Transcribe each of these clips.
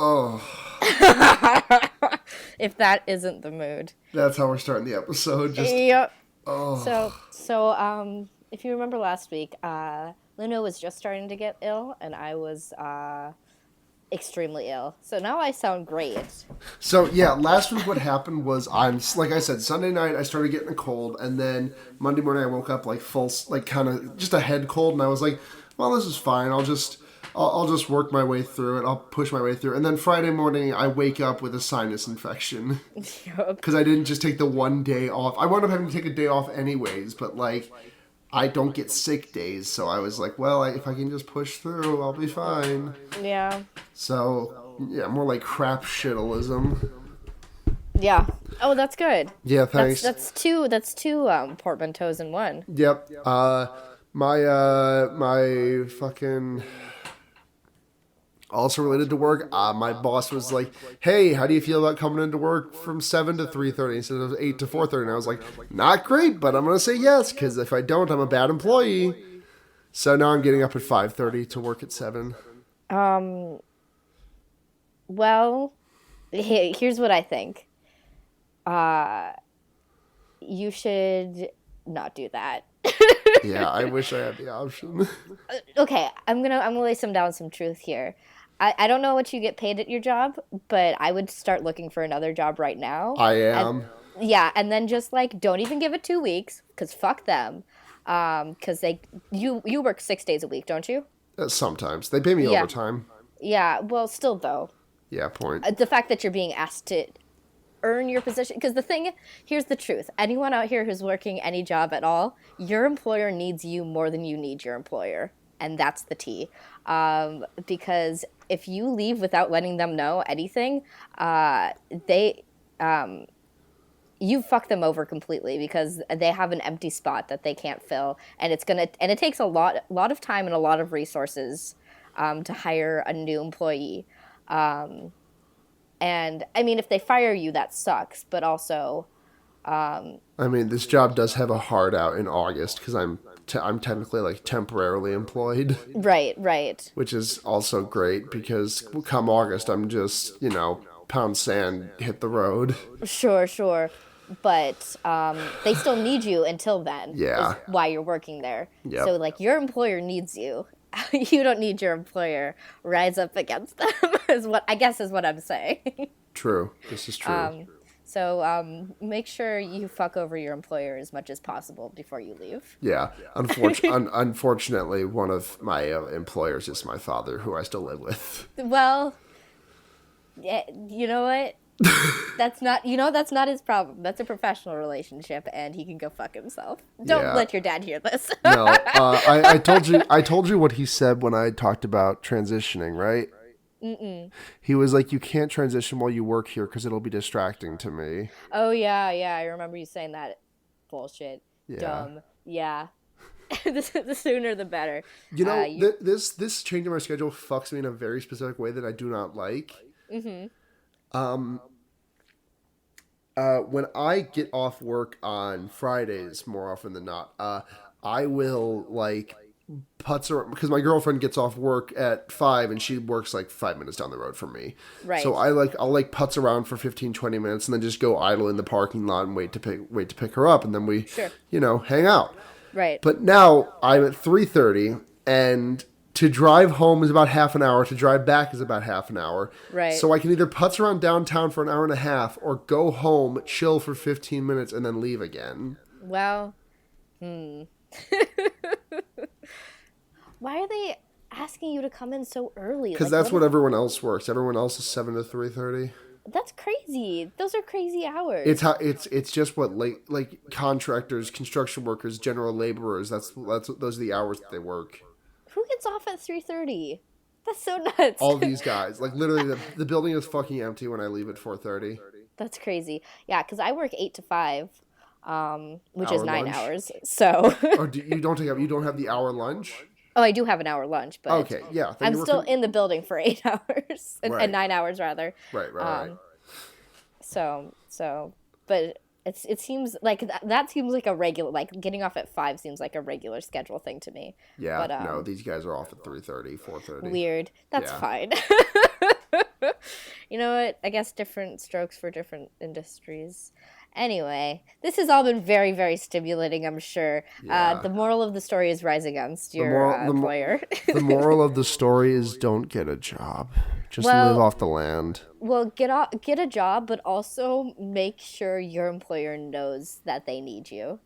Oh, If that isn't the mood. that's how we're starting the episode. Just Yep. oh. So, if you remember last week, Luna was just starting to get ill, and I was extremely ill. So now I sound great. So yeah, last week what happened was like I said, Sunday night I started getting a cold, and then Monday morning I woke up like full, like kind of just a head cold, and I was like, well, this is fine. I'll just work my way through it. I'll push my way through. And then Friday morning, I wake up with a sinus infection. Yep. Because I didn't just take the one day off. I wound up having to take a day off anyways, but like, I don't get sick days. So I was like, well, if I can just push through, I'll be fine. Yeah. So, yeah, more like crap shitalism. Yeah. Oh, that's good. Yeah, thanks. That's two portmanteaus in one. Yep. My fucking... Also related to work, my boss was like, hey, how do you feel about coming into work from 7 to 3:30 instead of 8 to 4:30? And I was like, not great, but I'm going to say yes, because if I don't, I'm a bad employee. So now I'm getting up at 5:30 to work at 7. Well, here's what I think. You should not do that. Yeah, I wish I had the option. Okay, I'm gonna lay some truth here. I don't know what you get paid at your job, but I would start looking for another job right now. I am. Yeah, and then just like don't even give it 2 weeks, cause fuck them. Cause you work 6 days a week, don't you? Sometimes they pay me overtime. Yeah, well, still though. Yeah, point. The fact that you're being asked to earn your position, because here's the truth. Anyone out here who's working any job at all, your employer needs you more than you need your employer, and that's the tea. Because if you leave without letting them know anything, you fuck them over completely, because they have an empty spot that they can't fill, and it takes a lot of time and a lot of resources to hire a new employee. And I mean, if they fire you, that sucks. But also, I mean, this job does have a hard out in August because I'm technically like temporarily employed. Right. Which is also great because come August, I'm just pound sand, hit the road. Sure. But they still need you until then. Yeah. Is why you're working there. Yep. So like your employer needs you. You don't need your employer. Rise up against them is what I'm saying. True. This is true. So make sure you fuck over your employer as much as possible before you leave. Yeah. Unfortunately, one of my employers is my father, who I still live with. Well, yeah, you know what? That's not his problem. That's a professional relationship, and he can go fuck himself. Don't let your dad hear this. No, I told you what he said when I talked about transitioning, right? Mm-mm. He was like, you can't transition while you work here because it'll be distracting to me. Oh, yeah, I remember you saying that. Bullshit. Yeah. Dumb. Yeah. The sooner the better. This change in my schedule fucks me in a very specific way that I do not like. Mm-hmm. When I get off work on Fridays, more often than not, I will like putz around because my girlfriend gets off work at 5 and she works like 5 minutes down the road from me. Right. So I'll putz around for 15-20 minutes and then just go idle in the parking lot and wait to pick her up, and then we hang out. Right. But now I'm at 3:30 and to drive home is about half an hour. To drive back is about half an hour. Right. So I can either putz around downtown for an hour and a half or go home, chill for 15 minutes, and then leave again. Well, Why are they asking you to come in so early? Because that's what everyone else works. Everyone else is 7 to 3:30. That's crazy. Those are crazy hours. It's just what like contractors, construction workers, general laborers. Those are the hours that they work. Who gets off at 3:30? That's so nuts. All these guys. Like, literally, the building is fucking empty when I leave at 4:30. That's crazy. Yeah, because I work 8 to 5, which is 9 lunch? hours. So. Or you don't have the hour lunch? Oh, I do have an hour lunch, but okay, yeah. I'm still in the building for 8 hours, and 9 hours rather. Right. So, but it seems like that seems like a regular, like getting off at 5 seems like a regular schedule thing to me. Yeah, but, no, these guys are off at 3:30, 4:30. Weird. That's fine. You know what? I guess different strokes for different industries. Anyway, this has all been very, very stimulating, I'm sure. Yeah. The moral of the story is rise against The your moral, employer. the moral of the story is don't get a job. Just live Well, off the land. well, get a job, but also make sure your employer knows that they need you.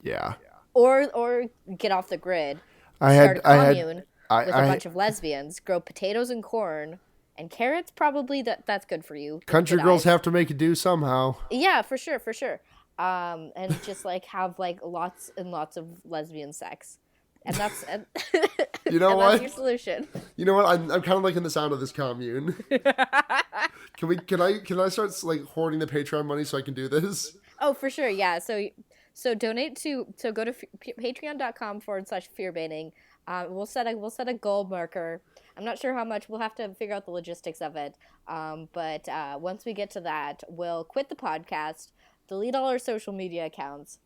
Yeah. Or get off the grid, I start had, a I had, commune I, with a I, bunch of lesbians, grow potatoes and corn and carrots. Probably that's good for you. With country good girls eyes. have to make it do somehow. Yeah, for sure, for sure. And just like have like lots and lots of lesbian sex, and You know and what? that's your solution. You know what? I'm kind of liking the sound of this commune. Can I start like hoarding the Patreon money so I can do this? Oh, for sure, yeah. So donate to go to patreon.com/fearbaiting. We'll set a goal marker. I'm not sure how much. We'll have to figure out the logistics of it. But once we get to that, we'll quit the podcast, delete all our social media accounts,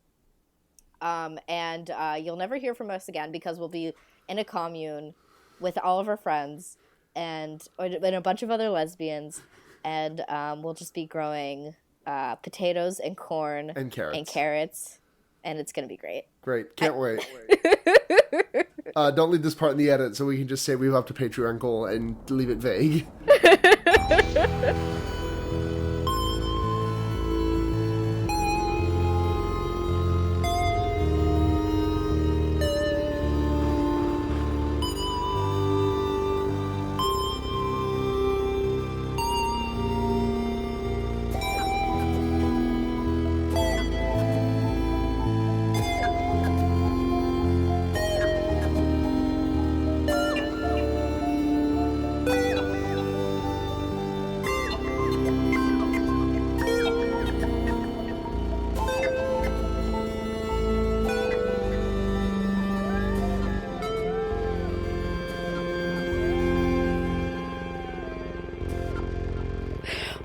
and you'll never hear from us again because we'll be in a commune with all of our friends and a bunch of other lesbians, and we'll just be growing potatoes and corn And carrots. And it's gonna be great. Great. Can't wait. Don't leave this part in the edit so we can just say we've upped a Patreon goal and leave it vague.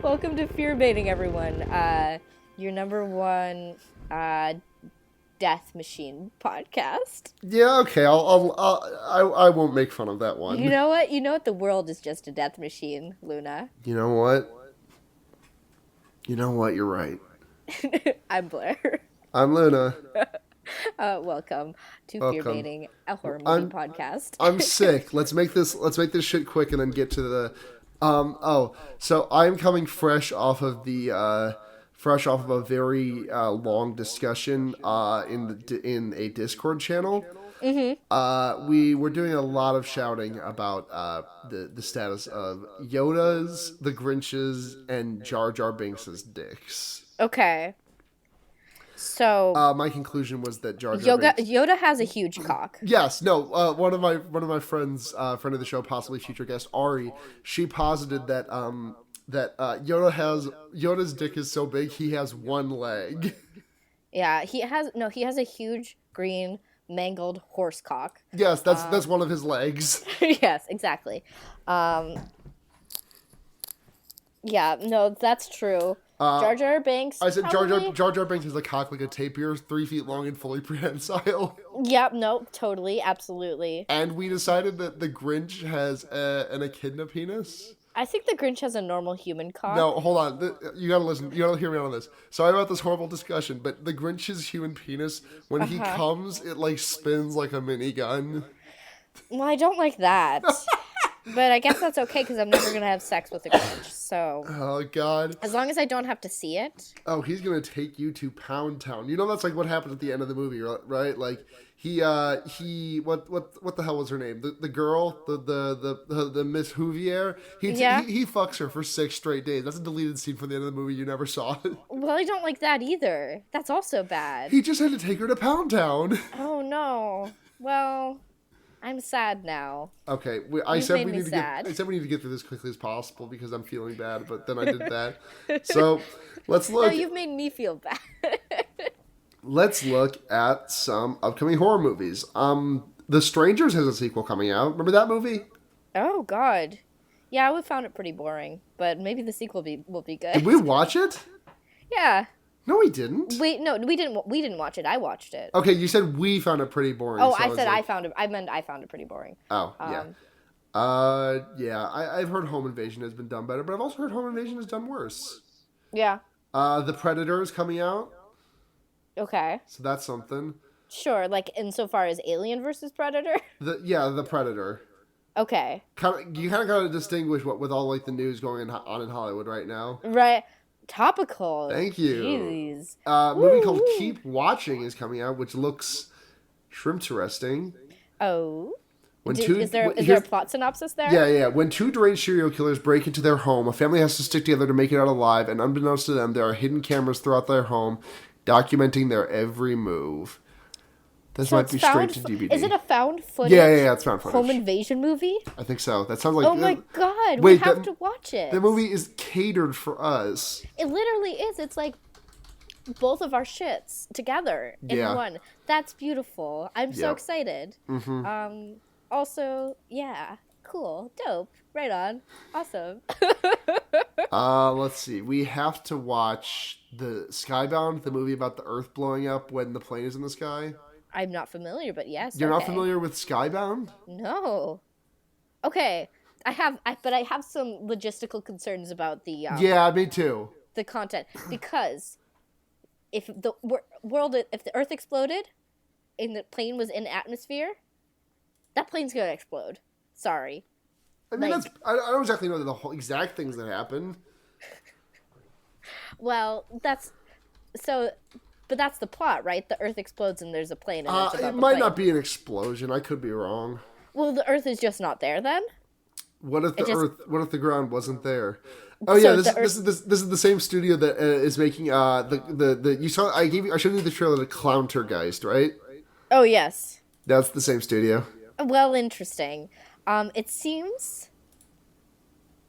Welcome to Fear Baiting, everyone. Your number one death machine podcast. Yeah, okay. I won't make fun of that one. You know what? You know what? The world is just a death machine, Luna. You know what? You know what? You're right. I'm Blair. I'm Luna. Welcome to Fear Welcome. Baiting, a horror movie podcast. I'm sick. Let's make this shit quick and then get to the so I'm coming fresh off of a very long discussion in a Discord channel. Mm-hmm. We were doing a lot of shouting about the status of Yoda's, the Grinch's, and Jar Jar Binks' dicks. Okay. So My conclusion was that Jar Jar Binks... Yoda has a huge cock. Yes, no. One of my friends, friend of the show, possibly future guest Ari, she posited that Yoda's dick is so big he has one leg. Yeah, he has a huge green mangled horse cock. Yes, that's one of his legs. Yes, exactly. Yeah, no, that's true. Jar Jar Binks. I said probably... Jar Jar Binks has a cock like a tapir, 3 feet long and fully prehensile. Yep, no, totally, absolutely. And we decided that the Grinch has an echidna penis. I think the Grinch has a normal human cock. No, hold on. You gotta listen. You gotta hear me out on this. Sorry about this horrible discussion, but the Grinch's human penis, when he comes, it like spins like a minigun. Well, I don't like that. But I guess that's okay because I'm never going to have sex with a Grinch. So. Oh, God. As long as I don't have to see it. Oh, he's going to take you to Pound Town. You know that's like what happened at the end of the movie, right? Like, what the hell was her name? The girl, the Miss Houvier. He fucks her for 6 straight days. That's a deleted scene from the end of the movie you never saw. Well, I don't like that either. That's also bad. He just had to take her to Pound Town. Oh, no. Well... I'm sad now. Okay, I said we need to get through this quickly as possible because I'm feeling bad, but then I did that. So let's look. No, you've made me feel bad. Let's look at some upcoming horror movies. The Strangers has a sequel coming out. Remember that movie? Oh God, yeah, I would found it pretty boring, but maybe the sequel will be good. Did we watch it? Yeah. No, we didn't. No, we didn't. We didn't watch it. I watched it. Okay, you said we found it pretty boring. Oh, so I said I found it. I meant I found it pretty boring. Oh, yeah. Yeah, I've heard Home Invasion has been done better, but I've also heard Home Invasion has done worse. Yeah. The Predator is coming out, Okay. so that's something. Sure. Like insofar as Alien versus Predator. The Predator. Okay. You kind of got to distinguish what with all like the news on in Hollywood right now. Right. Topical. Thank you. Jeez. Movie called Woo. Keep Watching is coming out, which looks shrimp-interesting. Oh. When two, Is there a plot synopsis there? Yeah. When two deranged serial killers break into their home, a family has to stick together to make it out alive, and unbeknownst to them, there are hidden cameras throughout their home, documenting their every move. This might be straight to DVD. Is it a found footage? Yeah, it's found footage. Home invasion movie? I think so. That sounds like. Oh my god, wait, we have to watch it. The movie is catered for us. It literally is. It's like both of our shits together in one. That's beautiful. I'm so excited. Mm-hmm. Also, yeah, cool, dope, right on, awesome. Let's see. We have to watch the Skybound, the movie about the Earth blowing up when the plane is in the sky. I'm not familiar, but yes. You're not familiar with Skybound? No. Okay, I have some logistical concerns about the. Yeah, me too. The content, because if the if the Earth exploded, and the plane was in atmosphere, that plane's gonna explode. Sorry. I mean, I don't exactly know the whole exact things that happen. Well, but that's the plot, right? The Earth explodes and there's a plane. And it's about it might not be an explosion. I could be wrong. Well, the Earth is just not there then. What if What if the ground wasn't there? Oh yeah, this is the same studio that is making the you saw I showed you the trailer to Clowntergeist, right? Oh yes. That's the same studio. Well, interesting. It seems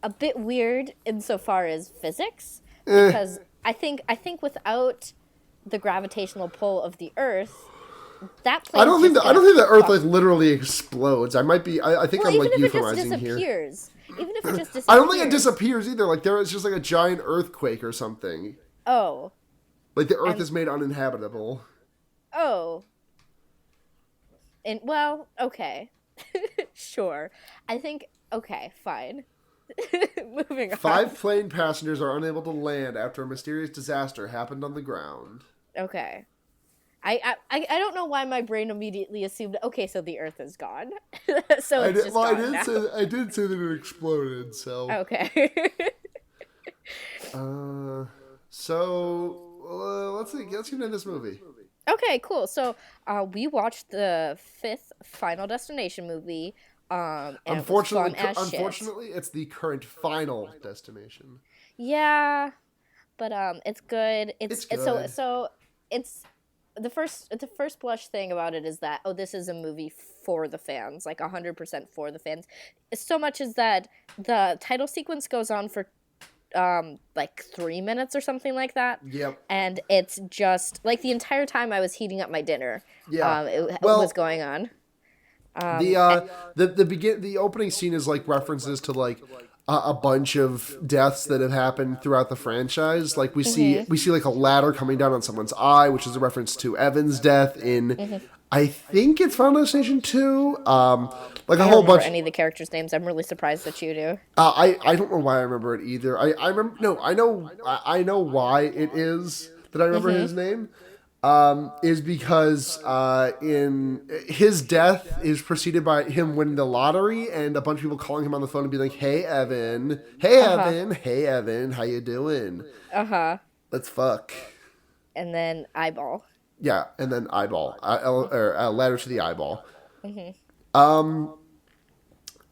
a bit weird insofar as physics, because I think without the gravitational pull of the Earth, that plane. I don't think the Earth like literally explodes. I might be. I think I'm like euphemizing here. Even if it just disappears. I don't think it disappears either. Like there is just like a giant earthquake or something. Oh. Like the Earth is made uninhabitable. Oh. And well, okay. Sure. I think okay, fine. Moving on. 5 plane passengers are unable to land after a mysterious disaster happened on the ground. Okay. I don't know why my brain immediately assumed, okay, so the Earth is gone. So it's just gone now. I did say that it exploded, so... Okay. Let's get into this movie. Okay, cool. So, we watched the 5th Final Destination movie, and unfortunately, it's the current Final Destination. Yeah, but, it's good. It's good. So it's... The first blush thing about it is that, this is a movie for the fans, like 100% for the fans. So much as that the title sequence goes on for like 3 minutes or something like that. Yep. And it's just like the entire time I was heating up my dinner. Yeah. It was going on. The opening scene is like references to like a bunch of deaths that have happened throughout the franchise. Like we see like a ladder coming down on someone's eye, which is a reference to Evan's death in I think it's Final Destination 2. Like a whole bunch. I don't remember any of the characters' names. I'm really surprised that you do. I don't know why I remember it either. I remember I know why it is that I remember his name. Is because in his death is preceded by him winning the lottery and a bunch of people calling him on the phone and being like, "Hey Evan, hey Evan, how you doing? Let's fuck." And then eyeball. Yeah, and then eyeball, ladder to the eyeball. But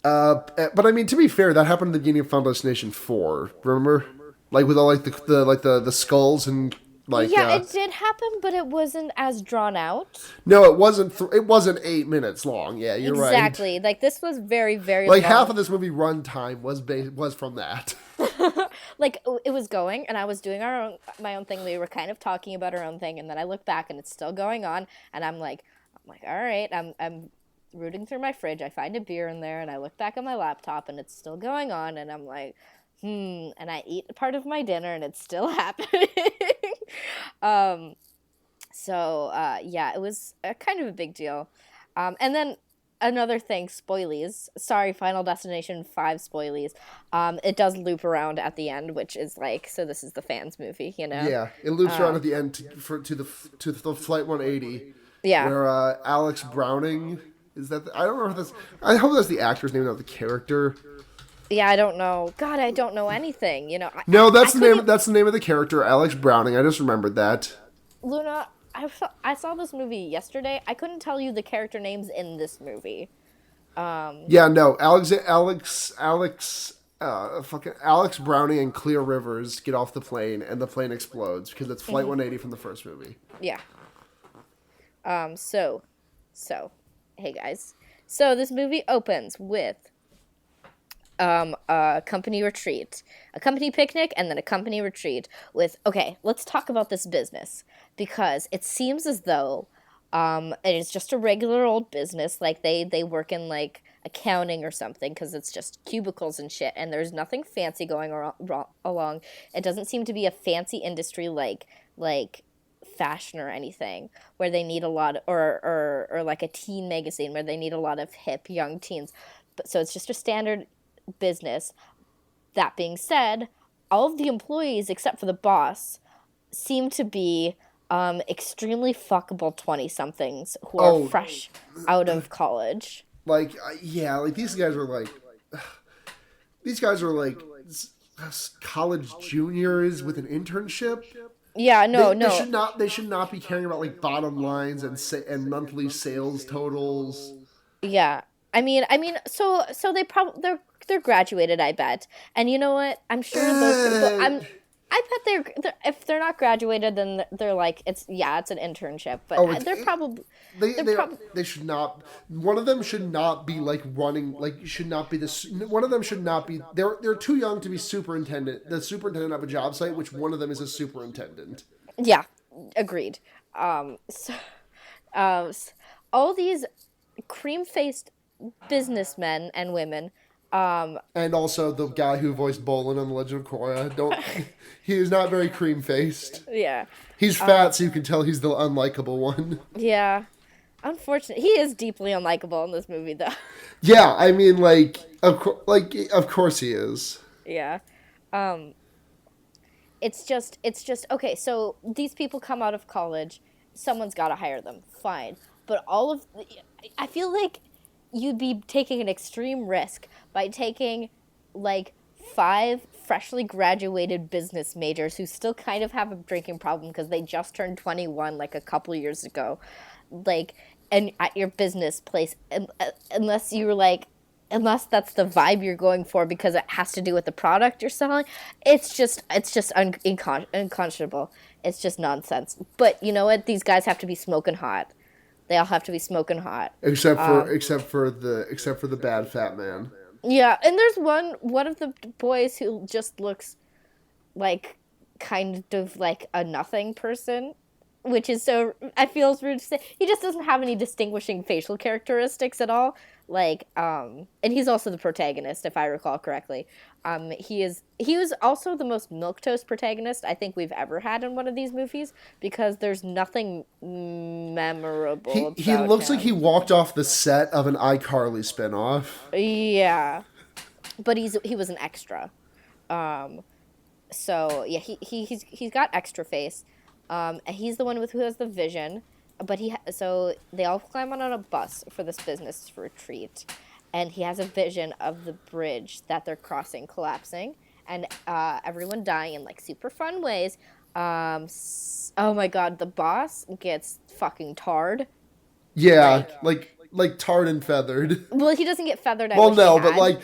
I mean, to be fair, that happened at the beginning of Final Destination 4. Remember, like with all like the skulls and. It did happen, but it wasn't as drawn out. No, it wasn't. It wasn't 8 minutes long. Yeah, you're right. Exactly. Like this was very, very like long. half of this movie runtime was from that. Like it was going, and I was doing my own thing. We were kind of talking about our own thing, and then I look back, and it's still going on, and I'm like, all right, I'm rooting through my fridge. I find a beer in there, and I look back at my laptop, and it's still going on, and I'm like. And I eat part of my dinner and it's still happening. It was kind of a big deal. And then another thing, spoilies. Sorry, Final Destination 5 spoilies. It does loop around at the end, which is like, so this is the fans movie, you know? Yeah, it loops around at the end to the Flight 180, Yeah. where Alex Browning is that. I don't remember if that's. I hope that's the actor's name, not the character. Yeah, I don't know. God, I don't know anything. You know, No, I that's the name. couldn't. That's the name of the character, Alex Browning. I just remembered that. Luna, I saw this movie yesterday. I couldn't tell you the character names in this movie. Yeah, no, fucking Alex Browning and Clear Rivers get off the plane, and the plane explodes because it's Flight 180 from the first movie. Yeah. So, hey guys. So this movie opens with a company retreat, a company picnic, and then a company retreat with, okay, let's talk about this business, because it seems as though it is just a regular old business, like they work in like accounting or something, because it's just cubicles and shit, and there's nothing fancy going along. It doesn't seem to be a fancy industry like fashion or anything, where they need a lot, or like a teen magazine where they need a lot of hip young teens. But so it's just a standard business. That being said, all of the employees except for the boss seem to be extremely fuckable 20-somethings who are fresh out of college. Like, yeah, like these guys are like college juniors with an internship. Yeah, no, They no. should not be caring about like bottom lines and monthly sales totals. Yeah. So they're graduated, I bet. And you know what? I'm sure I bet they're if they're not graduated, then they're like, it's an internship, but They should not. One of them should not be like running. Like should not be this. One of them should not be. They're too young to be superintendent. The superintendent of a job site, which one of them is a superintendent. yeah, agreed. So, all these cream-faced businessmen and women. And also the guy who voiced Bolin on The Legend of Korra. Don't. He is not very cream faced. Yeah. He's fat, so you can tell he's the unlikable one. Yeah. Unfortunately, he is deeply unlikable in this movie, though. Yeah, I mean, of course he is. Yeah. It's just okay. So these people come out of college. Someone's got to hire them. Fine, but I feel like you'd be taking an extreme risk by taking like 5 freshly graduated business majors who still kind of have a drinking problem because they just turned 21 like a couple years ago, like, and at your business place, unless unless that's the vibe you're going for because it has to do with the product you're selling. It's just unconscionable. It's just nonsense. But you know what? These guys have to be smoking hot. They all have to be smoking hot. Except for the bad fat man. Yeah, and there's one of the boys who just looks like kind of like a nothing person, which is so, I feel it's rude to say. He just doesn't have any distinguishing facial characteristics at all. Like, and he's also the protagonist, if I recall correctly. He was also the most milquetoast protagonist I think we've ever had in one of these movies, because there's nothing memorable. He looks like he walked off the set of an iCarly spinoff. Yeah, but he was an extra. So yeah, he's got extra face. And he's the one who has the vision. But so they all climb on a bus for this business retreat, and he has a vision of the bridge that they're crossing collapsing, and everyone dying in like super fun ways. Oh my god, the boss gets fucking tarred. Yeah, like tarred and feathered. Well, he doesn't get feathered. Well, no, but like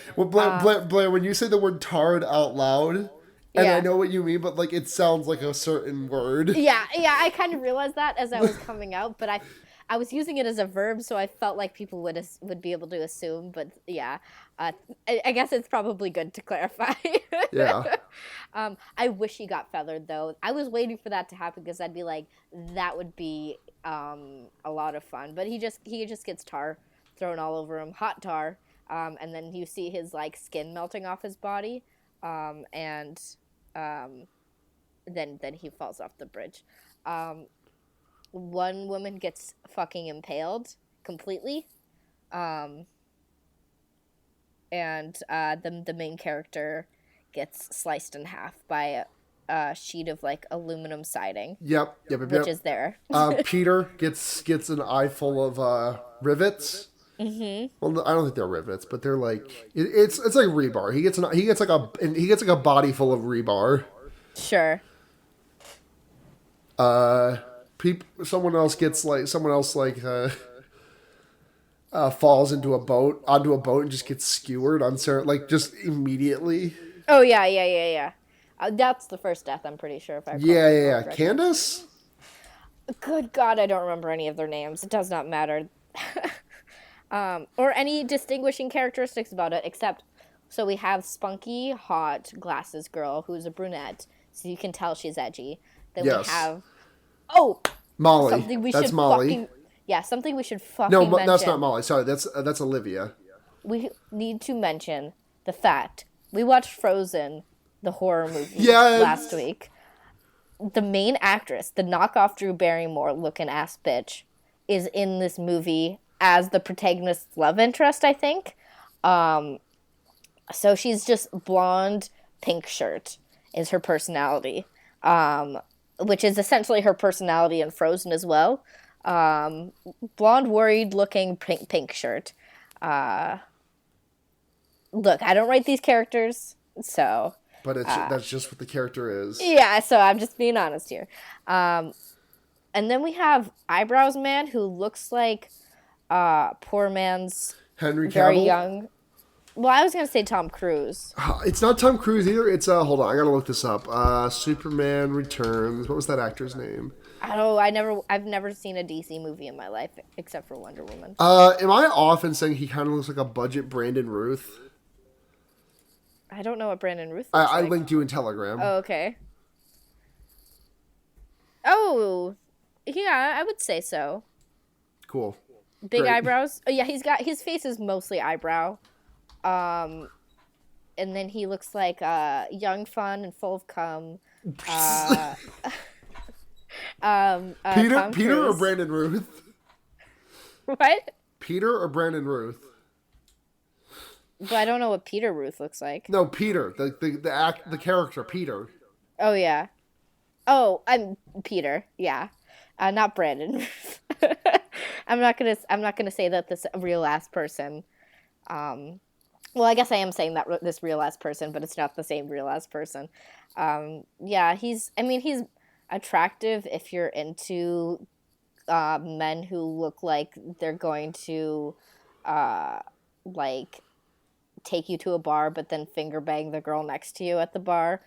Blair, when you say the word tarred out loud. And yeah. I know what you mean, but like it sounds like a certain word. Yeah, I kind of realized that as I was coming out, but I was using it as a verb, so I felt like people would be able to assume. But yeah, I guess it's probably good to clarify. Yeah. I wish he got feathered though. I was waiting for that to happen because I'd be like, that would be a lot of fun. But he just gets tar thrown all over him, hot tar, and then you see his like skin melting off his body. And then he falls off the bridge. One woman gets fucking impaled completely. And the main character gets sliced in half by a sheet of like aluminum siding, which is there. Peter gets an eye full of rivets. Mm-hmm. Well, I don't think they're rivets, but they're like it's like rebar. He gets like a body full of rebar. Sure. Someone else falls onto a boat and just gets skewered on like just immediately. Oh yeah. That's the first death, I'm pretty sure. If I yeah. Candace. Good God, I don't remember any of their names. It does not matter. Or any distinguishing characteristics about it, except so we have spunky, hot glasses girl who's a brunette, so you can tell she's edgy. Then we have Molly. Something we should fucking mention. That's not Molly. Sorry, that's Olivia. We need to mention the fact we watched Frozen, the horror movie, last week. The main actress, the knockoff Drew Barrymore looking ass bitch, is in this movie as the protagonist's love interest, I think. So she's just blonde, pink shirt is her personality, which is essentially her personality in Frozen as well. Blonde, worried-looking pink shirt. Look, I don't write these characters, so... But that's just what the character is. Yeah, so I'm just being honest here. And then we have Eyebrows Man, who looks like poor man's Henry Cavill? very young. Well, I was going to say Tom Cruise. It's not Tom Cruise either. It's, hold on, I gotta look this up. Superman Returns. What was that actor's name? I've never seen a DC movie in my life, except for Wonder Woman. Am I off in saying he kind of looks like a budget Brandon Ruth? I don't know what Brandon Ruth looks like. I linked you in Telegram. Oh, okay. Oh, yeah, I would say so. Cool. Big Great. Eyebrows. Oh, yeah, his face is mostly eyebrow. And then he looks like young, fun, and full of cum. Peter or Brandon Ruth? What? Peter or Brandon Ruth? But I don't know what Peter Ruth looks like. No, Peter, the character Peter. Oh yeah. Oh, I'm Peter. Yeah, not Brandon. I'm not gonna say that this real ass person. Well, I guess I am saying that this real ass person, but it's not the same real ass person. Yeah, he's attractive if you're into men who look like they're going to like take you to a bar but then finger bang the girl next to you at the bar,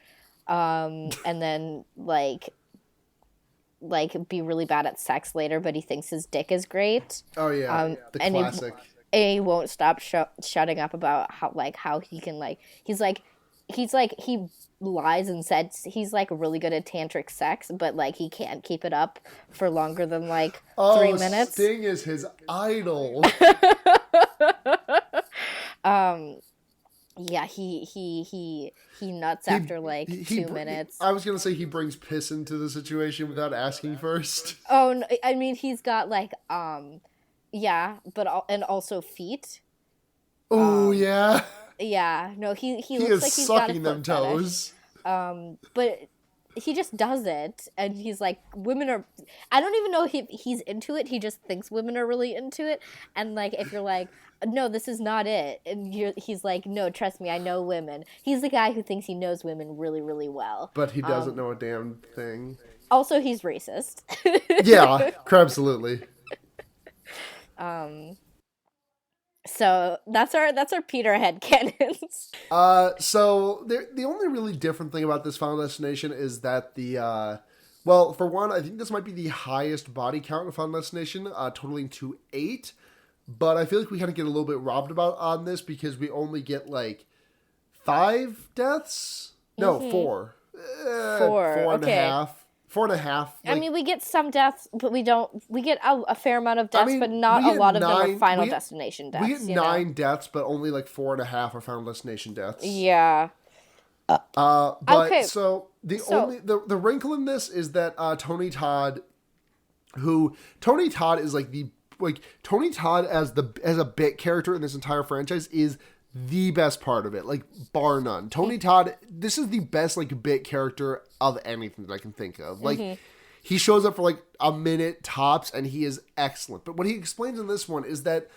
and then like be really bad at sex later, but he thinks his dick is great. Oh yeah, the classic. He won't stop shutting up about how he can he lies and says he's like really good at tantric sex, but like he can't keep it up for longer than 3 minutes. Sting is his idol. Yeah, he nuts after 2 minutes. I was gonna say he brings piss into the situation without asking first. Oh, no, I mean he's got yeah, but and also feet. Oh yeah. Yeah, no, he looks like he's sucking got a them toes. But he just does it, and he's like, women are. I don't even know if he's into it. He just thinks women are really into it, and if you're like, no, this is not it, and he's like, no, trust me, I know women. He's the guy who thinks he knows women really, really well, but he doesn't know a damn thing. Also, he's racist. Yeah, absolutely. So that's our Peter headcanons. So the only really different thing about this Final Destination is that well, for one, I think this might be the highest body count in Final Destination, totaling to 8. But I feel like we kind of get a little bit robbed on this because we only get 5 deaths. No, 4. 4 and a half. 4.5. I mean, we get some deaths, but we don't. We get a fair amount of deaths, but not a lot of them are Final Destination deaths. We get 9 deaths, but only 4.5 are Final Destination deaths. Yeah. But okay. So the wrinkle in this is that Tony Todd is the like Tony Todd as a bit character in this entire franchise is the best part of it, like bar none. Tony Todd, this is the best like bit character of anything that I can think of. Like he shows up for like a minute tops, and he is excellent. But what he explains in this one is that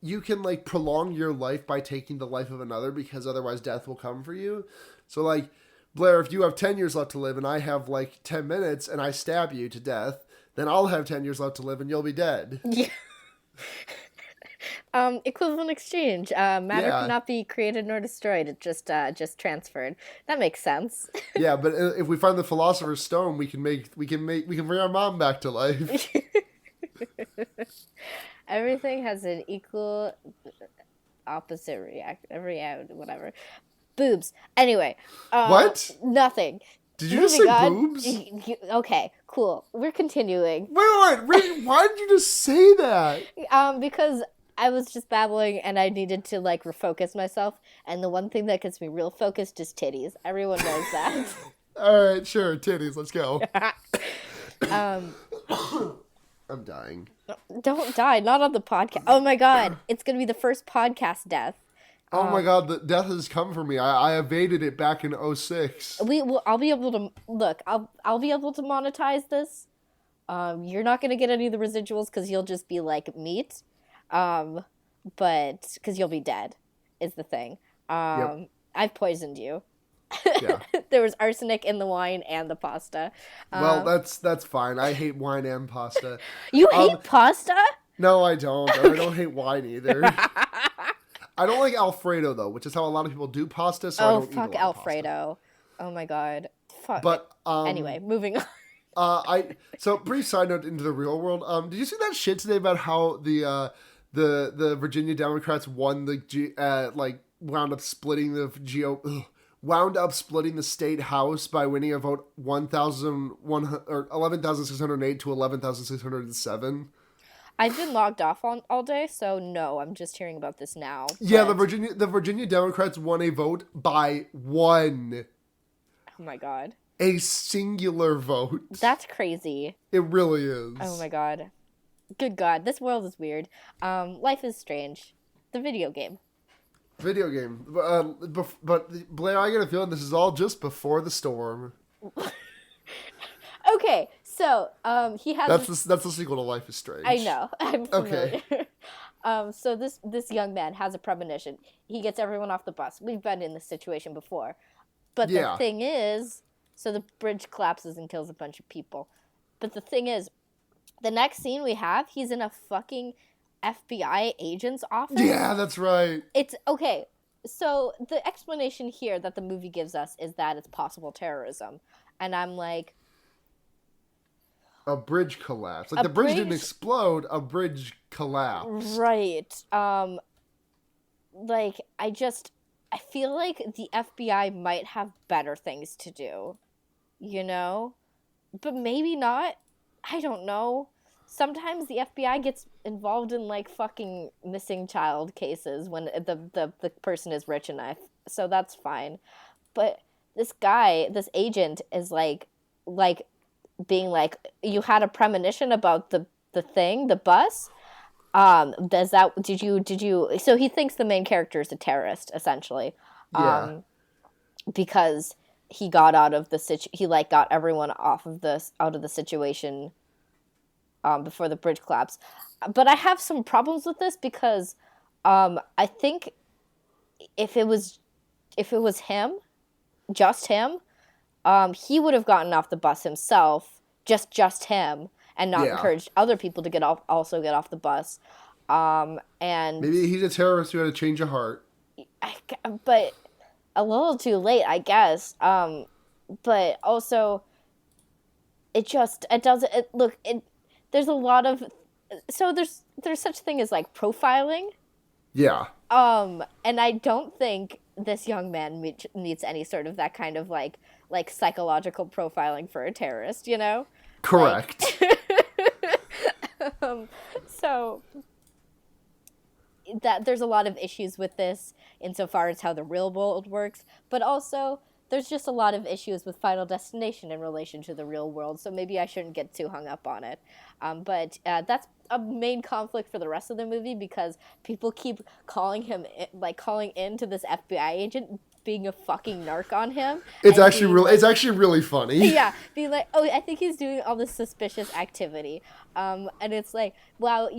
you can like prolong your life by taking the life of another, because otherwise death will come for you. So like, Blair, if you have 10 years left to live and I have like 10 minutes and I stab you to death, then I'll have 10 years left to live and you'll be dead. Yeah. Equivalent exchange. Matter cannot be created nor destroyed. It just transferred. That makes sense. Yeah, but if we find the Philosopher's Stone, we can bring our mom back to life. Everything has an equal opposite whatever. Boobs. Anyway. What? Nothing. Did you just say boobs? Okay, cool. We're continuing. Wait, why did you just say that? Because I was just babbling and I needed to like refocus myself, and the one thing that gets me real focused is titties. Everyone knows that. All right, sure, titties, let's go. I'm dying. Don't die, not on the podcast. Oh my god, it's gonna be the first podcast death. Oh my god, the death has come for me. I evaded it back in 2006. I'll be able to look. I'll be able to monetize this. You're not gonna get any of the residuals because you'll just be like meat. But because you'll be dead, is the thing. Yep. I've poisoned you. Yeah. There was arsenic in the wine and the pasta. Well, that's fine. I hate wine and pasta. You hate pasta? No, I don't. I don't hate wine either. I don't like Alfredo though, which is how a lot of people do pasta. So I don't fuck eat a lot Alfredo. Oh my god. Fuck. But anyway, moving on. So brief side note into the real world. Did you see that shit today about how the Virginia Democrats won wound up splitting the state house by winning a vote 11,608 to 11,607? I've been logged off all day, so no, I'm just hearing about this now. Yeah, the Virginia Democrats won a vote by one. Oh my god. A singular vote. That's crazy. It really is. Oh my god. Good god, this world is weird. Life is Strange. The video game. Video game. But Blair, I get a feeling this is all just before the storm. Okay, so he has. That's the sequel to Life is Strange. I know. I'm familiar. Okay. So this young man has a premonition. He gets everyone off the bus. We've been in this situation before, but the thing is, so the bridge collapses and kills a bunch of people. But the thing is, the next scene we have, he's in a fucking FBI agent's office. Yeah, that's right. It's okay. So the explanation here that the movie gives us is that it's possible terrorism, and I'm like. A bridge collapsed. Like, the bridge didn't explode, a bridge collapsed. Right. I feel like the FBI might have better things to do, you know? But maybe not. I don't know. Sometimes the FBI gets involved in, like, fucking missing child cases when the person is rich enough. So that's fine. But this agent is, like... being like, you had a premonition about the bus. Did you? So he thinks the main character is a terrorist, essentially. Yeah. Because he got out of got everyone out of the situation. Before the bridge collapse, but I have some problems with this because, I think, if it was him, just him. He would have gotten off the bus himself, just him, and not encouraged other people to get off the bus. And maybe he's a terrorist who had a change of heart. But a little too late, I guess. But also, there's a lot of, so there's such a thing as like profiling. Yeah. And I don't think this young man needs any sort of that kind of like psychological profiling for a terrorist, you know? Correct. So that there's a lot of issues with this insofar as how the real world works, but also there's just a lot of issues with Final Destination in relation to the real world, so maybe I shouldn't get too hung up on it. But that's a main conflict for the rest of the movie because people keep calling him, like calling into this FBI agent being a fucking narc on him. It's actually really, it's actually really funny. Yeah, being like, oh, I think he's doing all this suspicious activity, and it's like, wow,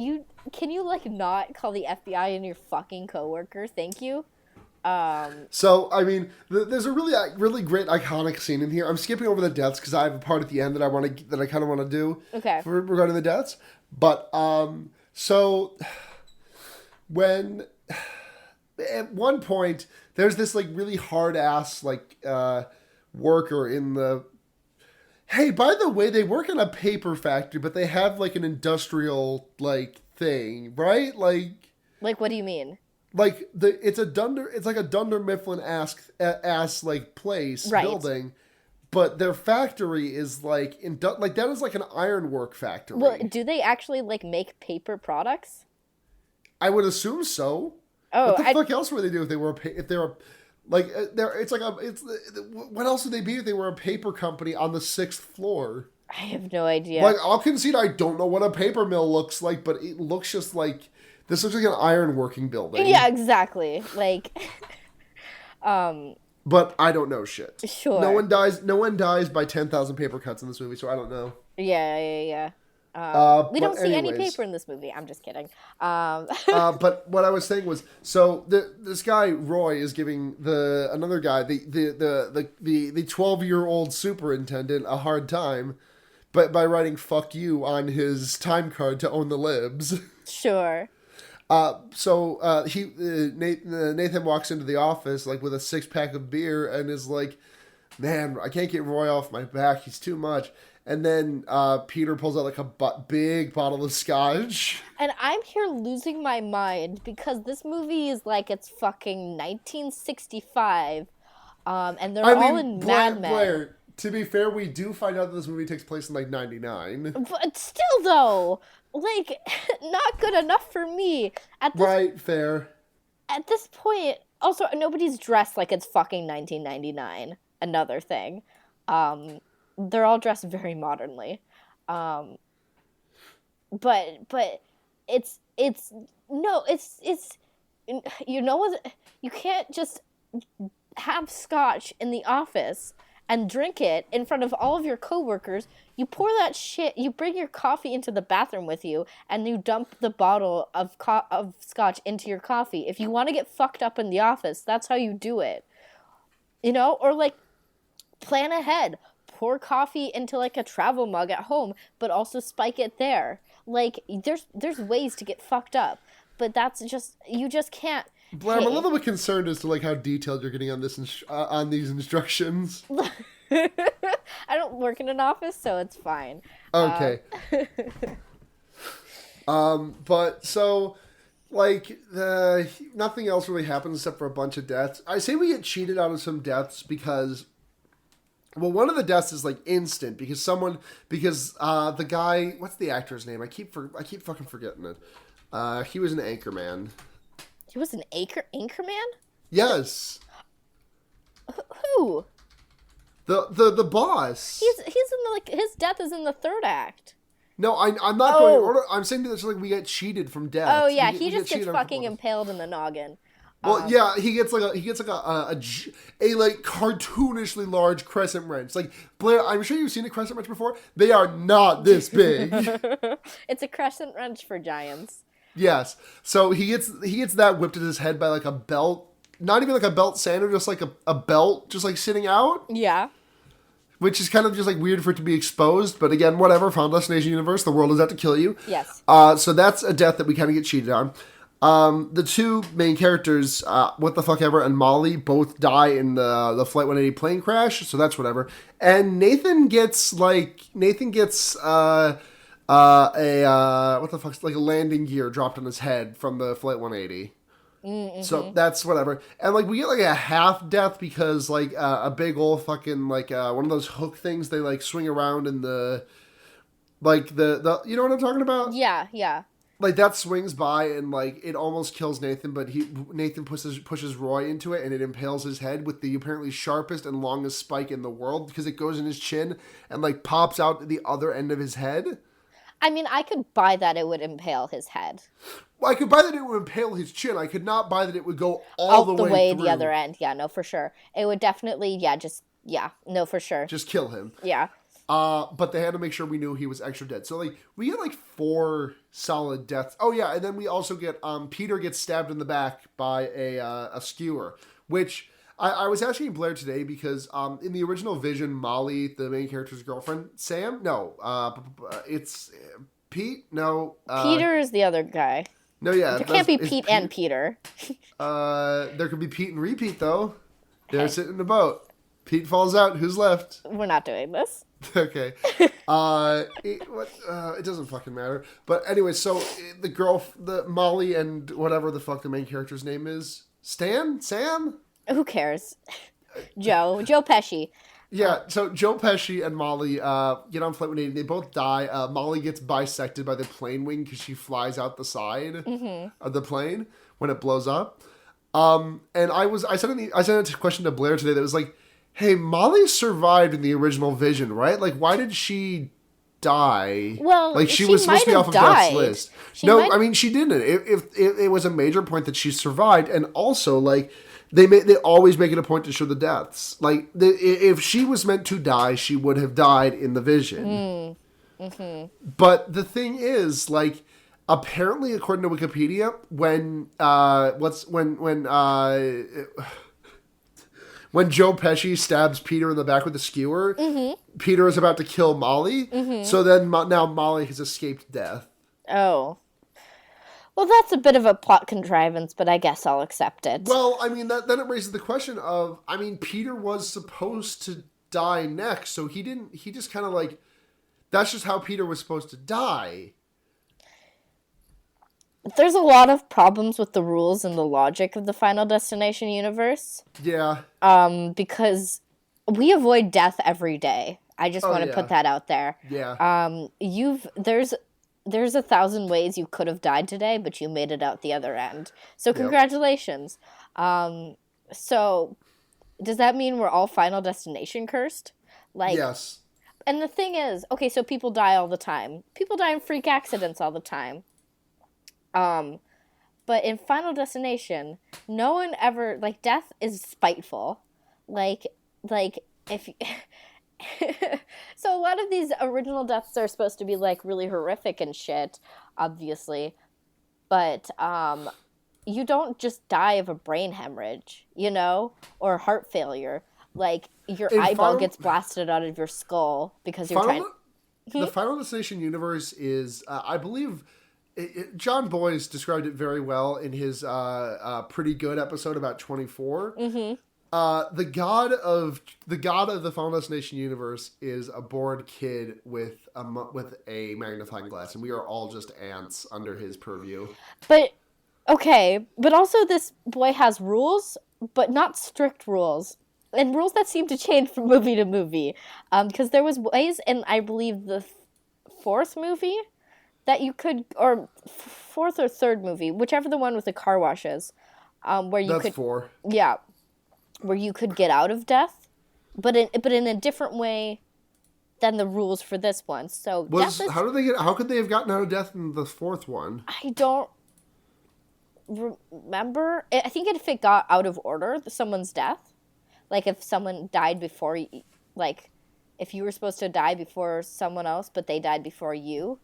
can you like not call the FBI in your fucking coworker? Thank you. So I mean, there's a really great iconic scene in here. I'm skipping over the deaths because I have a part at the end that I kind of want to do. Okay. Regarding the deaths, but so when at one point there's this like really hard ass like worker in the. Hey, by the way, they work in a paper factory, but they have like an industrial like thing, right? Like what do you mean? Like it's like a Dunder Mifflin ass like place right. building, but their factory is like like that is like an ironwork factory. Well, do they actually like make paper products? I would assume so. Oh, what the fuck else would they do if they were like what else would they be if they were a paper company on the 6th floor? I have no idea. Like I'll concede I don't know what a paper mill looks like, but it looks just like. This looks like an ironworking building. Yeah, exactly. Like, But I don't know shit. Sure. No one dies by 10,000 paper cuts in this movie, so I don't know. Yeah. We don't see any paper in this movie. I'm just kidding. But what I was saying was, so this guy Roy is giving another guy, the 12-year-old superintendent a hard time, but by writing "fuck you" on his time card to own the libs. Sure. So Nathan walks into the office like with a 6-pack of beer and is like, "Man, I can't get Roy off my back. He's too much." And then Peter pulls out like a big bottle of scotch. And I'm here losing my mind because this movie is like it's fucking 1965, and they're all in Mad Men. Blair, to be fair, we do find out that this movie takes place in like 99. But still, though. Like, not good enough for me. Fair. At this point, also, nobody's dressed like it's fucking 1999. Another thing. They're all dressed very modernly. But it's you know what? You can't just have scotch in the office and drink it in front of all of your coworkers. You pour that shit, you bring your coffee into the bathroom with you, and you dump the bottle of scotch into your coffee. If you want to get fucked up in the office, that's how you do it. You know? Or, like, plan ahead. Pour coffee into, like, a travel mug at home, but also spike it there. Like, there's ways to get fucked up. But that's just, you just can't. Blair, I'm a little bit concerned as to like how detailed you're getting on this on these instructions. I don't work in an office, so it's fine. Okay. But so, like, nothing else really happens except for a bunch of deaths. I say we get cheated out of some deaths because, well, one of the deaths is like instant because the guy, what's the actor's name? I keep fucking forgetting it. He was an anchorman. He was an anchorman? Yes. Who? The boss. He's in the, like, his death is in the 3rd act. No, I'm not going in order. I'm saying that it's like we get cheated from death. Oh yeah, he just gets fucking impaled in the noggin. Well, yeah, he gets like a like cartoonishly large crescent wrench. Like, Blair, I'm sure you've seen a crescent wrench before. They are not this big. It's a crescent wrench for giants. Yes. So he gets that whipped at his head by like a belt. Not even like a belt sander, just like a belt just like sitting out. Yeah. Which is kind of just like weird for it to be exposed. But again, whatever. Final Destination universe, the world is out to kill you. Yes. So that's a death that we kind of get cheated on. The two main characters, What the Fuck Ever and Molly, both die in the Flight 180 plane crash. So that's whatever. And Nathan gets what the fuck's like a landing gear dropped on his head from the Flight 180. Mm-hmm. So that's whatever. And like we get like a half death because like a big old fucking like one of those hook things they like swing around in the like the you know what I'm talking about? Yeah. like that swings by and like it almost kills Nathan, but Nathan pushes Roy into it and it impales his head with the apparently sharpest and longest spike in the world because it goes in his chin and like pops out the other end of his head. I mean, I could buy that it would impale his head. Well, I could buy that it would impale his chin. I could not buy that it would go all the way through. The other end. Yeah, no, for sure. It would definitely, no, for sure. Just kill him. Yeah. But they had to make sure we knew he was extra dead. So like we get like 4 solid deaths. Oh yeah, and then we also get Peter gets stabbed in the back by a skewer, which I was asking Blair today because in the original Vision, Molly, the main character's girlfriend, Sam, no, it's Pete, no, Peter is the other guy. No, yeah, there can't be Pete and Peter. There could be Pete and Repeat though. They're sitting in a boat. Pete falls out. Who's left? We're not doing this. Okay. It doesn't fucking matter. But anyway, so the Molly and whatever the fuck the main character's name is, Sam? Who cares? Joe Pesci. Yeah, so Joe Pesci and Molly get on Flight 180. They both die. Molly gets bisected by the plane wing because she flies out the side of the plane when it blows up. And I sent a question to Blair today that was like, hey, Molly survived in the original Vision, right? Like, why did she die? Well, like she was supposed to be off of Death's list. I mean, she didn't. It was a major point that she survived, and also like they always make it a point to show the deaths. Like if she was meant to die, she would have died in the Vision. But the thing is, like, apparently, according to Wikipedia, when Joe Pesci stabs Peter in the back with a skewer, Peter is about to kill Molly. So then now Molly has escaped death. Oh. Well, that's a bit of a plot contrivance, but I guess I'll accept it. Well, I mean, then it raises the question of, I mean, Peter was supposed to die next, so he just kind of like, that's just how Peter was supposed to die. There's a lot of problems with the rules and the logic of the Final Destination universe. Yeah. Because we avoid death every day. I just want to put that out there. Yeah. There's 1,000 ways you could have died today, but you made it out the other end. So congratulations. So does that mean we're all Final Destination cursed? Like, yes. And the thing is, okay, so people die all the time. People die in freak accidents all the time. But in Final Destination, no one ever, like, death is spiteful. Like, if, so a lot of these original deaths are supposed to be, like, really horrific and shit, obviously. But, you don't just die of a brain hemorrhage, you know? Or heart failure. Like, your eyeball gets blasted out of your skull because you're trying... The Final Destination universe is, I believe... John Boyce described it very well in his pretty good episode about 24. The god of the Final Destination universe is a bored kid with a magnifying glass, and we are all just ants under his purview. But also this boy has rules, but not strict rules, and rules that seem to change from movie to movie. Because there was ways in, I believe, the 4th movie that you could, or 4th or 3rd movie, whichever the one with the car washes, where you That's could... 4. Yeah. Where you could get out of death, but in a different way than the rules for this one. So how could they have gotten out of death in the 4th one? I don't remember. I think if it got out of order, someone's death, like if someone died before, like if you were supposed to die before someone else, but they died before you,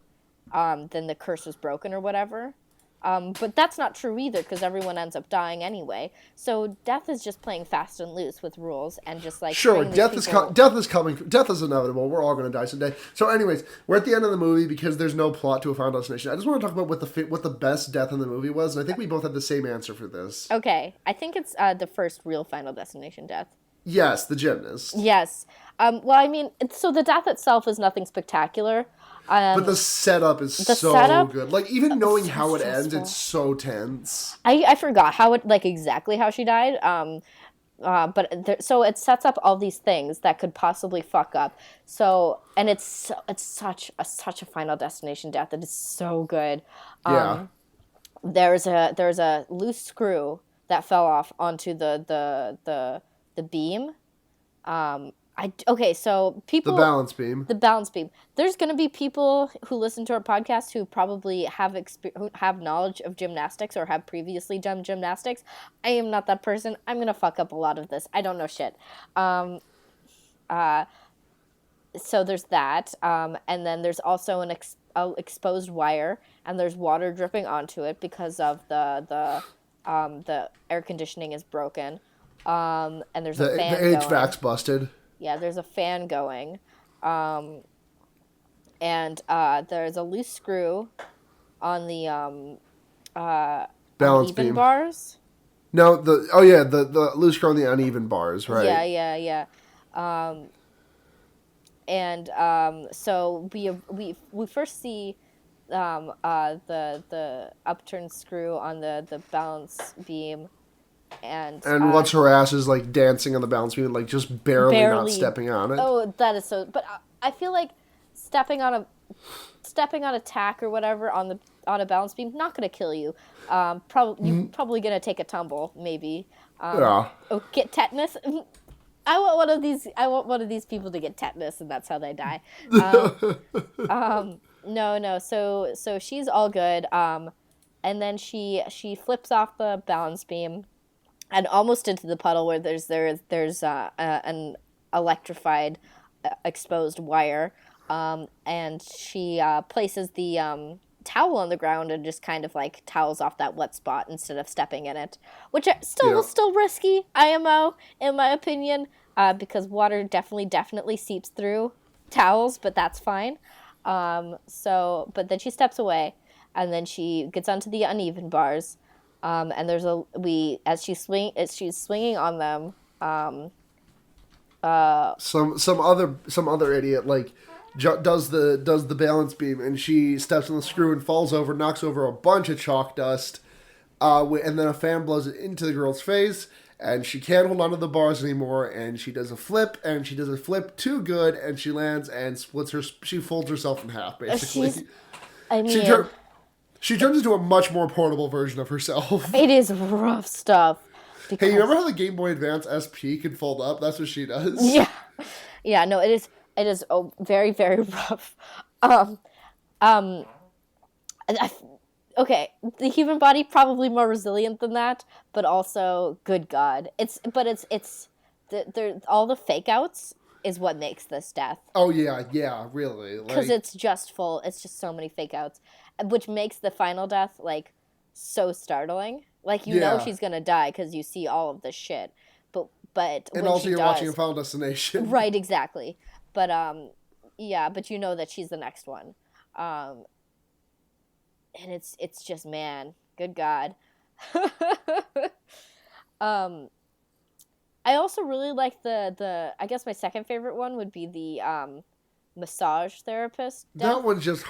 then the curse was broken or whatever. But that's not true either, because everyone ends up dying anyway. So death is just playing fast and loose with rules and just like... Sure, death is coming. Death is inevitable. We're all going to die someday. So anyways, we're at the end of the movie because there's no plot to a Final Destination. I just want to talk about what the best death in the movie was, and I think we both had the same answer for this. Okay, I think it's the first real Final Destination death. Yes, the gymnast. Yes. Well, I mean, so the death itself is nothing spectacular. But the setup is so good. Like, even knowing how it ends, it's so tense. I forgot how it, like, exactly how she died. So it sets up all these things that could possibly fuck up. So, and it's such a Final Destination death. It is so good. Yeah. There's a loose screw that fell off onto the beam. So The people, balance beam. the balance beam. There's going to be people who listen to our podcast who probably who have knowledge of gymnastics or have previously done gymnastics. I am not that person. I'm going to fuck up a lot of this. I don't know shit. So there's that. And then there's also a exposed wire, and there's water dripping onto it because of the air conditioning is broken. And there's a fan The going. HVAC's busted. Yeah, there's a fan going. And there's a loose screw on the Balance uneven beam. bars. No, the loose screw on the uneven bars, right? Yeah. So we first see the upturned screw on the balance beam, and what's her ass is like dancing on the balance beam, like just barely not stepping on it. Oh, that is so. But I feel like stepping on a tack or whatever on a balance beam not gonna kill you. You're probably gonna take a tumble, maybe. Yeah. Oh, get tetanus. I want one of these people to get tetanus, and that's how they die. No. So she's all good. And then she flips off the balance beam, and almost into the puddle where there's an electrified, exposed wire. And she places the towel on the ground and just kind of like towels off that wet spot instead of stepping in it, which still risky, IMO, in my opinion, because water definitely seeps through towels, but that's fine. But then she steps away, and then she gets onto the uneven bars, and as she's swinging on them, some other idiot like does the balance beam, and she steps on the screw and falls over, knocks over a bunch of chalk dust, and then a fan blows it into the girl's face, and she can't hold onto the bars anymore, and she does a flip, and she does a flip too good, and she lands and she folds herself in half, basically. She turns into a much more portable version of herself. It is rough stuff. Hey, you remember how the Game Boy Advance SP could fold up? That's what she does. Yeah. No, it is very, very rough. Okay, the human body probably more resilient than that, but also, good God, all the fake outs is what makes this death. Oh yeah, really. Because it's just so many fake outs, which makes the final death like so startling. Like know she's gonna die because you see all of this shit, but and also you're watching a Final Destination, right? Exactly. But but you know that she's the next one, and it's just, man, good God. I also really like the I guess my second favorite one would be the massage therapist death. That was just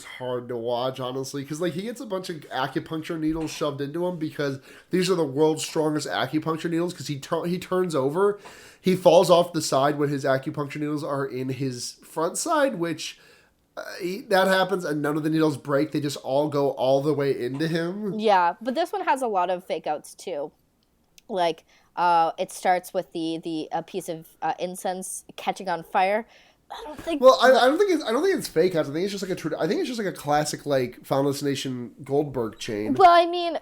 hard to watch, honestly, because like he gets a bunch of acupuncture needles shoved into him because these are the world's strongest acupuncture needles. Because he turns over, he falls off the side when his acupuncture needles are in his front side, which that happens, and none of the needles break. They just all go all the way into him. Yeah, but this one has a lot of fake outs too. Like it starts with a piece of incense catching on fire. I don't think. Well, I don't think it's fake outs. I think it's just like a classic like Final Destination Goldberg chain. Well, I mean,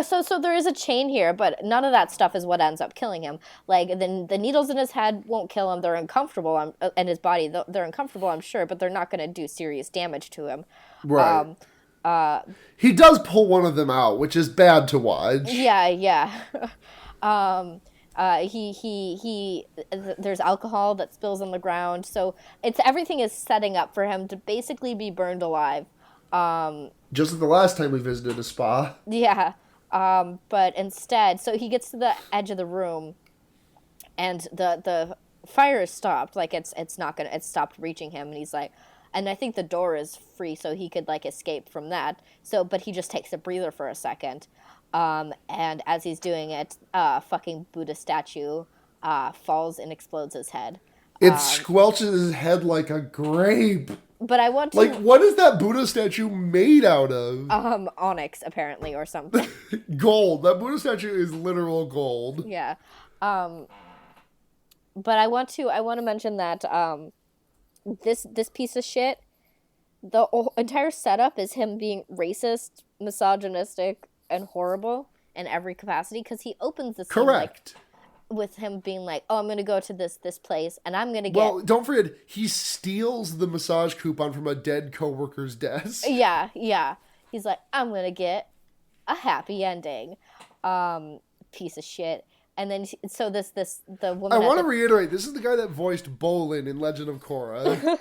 so there is a chain here, but none of that stuff is what ends up killing him. Like the needles in his head won't kill him. They're uncomfortable, and his body they're uncomfortable, I'm sure, but they're not going to do serious damage to him. Right. He does pull one of them out, which is bad to watch. Yeah. There's alcohol that spills on the ground, so everything is setting up for him to basically be burned alive. Just like the last time we visited a spa. Yeah, but instead, so he gets to the edge of the room, and the fire is stopped. Like it's stopped reaching him, and he's like, and I think the door is free, so he could like escape from that. So, but he just takes a breather for a second. And as he's doing it, fucking Buddha statue falls and explodes his head. It squelches his head like a grape. But I want Like, to what is that Buddha statue made out of? onyx apparently or something. Gold. That Buddha statue is literal gold. Yeah. But I want to mention that this piece of shit, the entire setup is him being racist, misogynistic, and horrible in every capacity, because he opens the scene Correct. With him being like, "Oh, I'm gonna go to this place, and I'm gonna get." Well, don't forget, he steals the massage coupon from a dead coworker's desk. Yeah. He's like, "I'm gonna get a happy ending." Piece of shit. And then so the woman. I want to reiterate, this is the guy that voiced Bolin in Legend of Korra.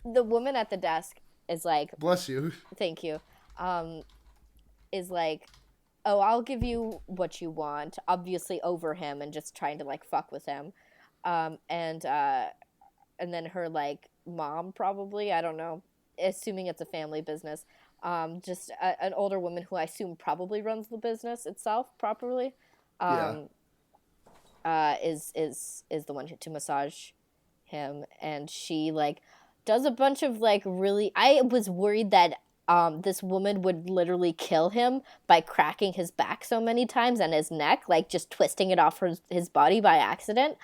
The woman at the desk is like, bless you. Thank you. Is like, oh, I'll give you what you want, obviously over him and just trying to like fuck with him. And then her like mom, probably, I don't know, assuming it's a family business, just an older woman who I assume probably runs the business itself properly, is the one to massage him. And she like does a bunch of like really, I was worried that this woman would literally kill him by cracking his back so many times and his neck, like just twisting it off his body by accident,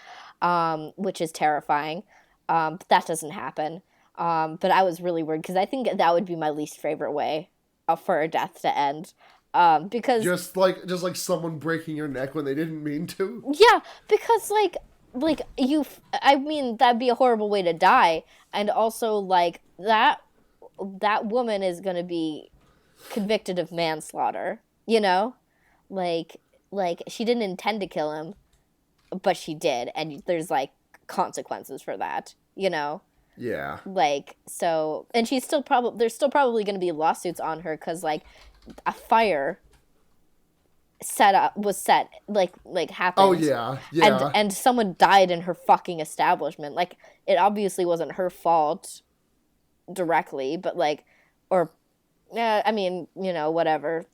which is terrifying. But that doesn't happen. But I was really worried because I think that would be my least favorite way for a death to end. Because just like someone breaking your neck when they didn't mean to. Yeah, because like you, I mean, that'd be a horrible way to die, and also like that woman is gonna be convicted of manslaughter. You know, like she didn't intend to kill him, but she did, and there's like consequences for that. You know. Yeah. Like, so, and there's still probably going to be lawsuits on her because like a fire happened. Oh yeah. And someone died in her fucking establishment. Like, it obviously wasn't her fault directly, but like, or I mean, you know, whatever,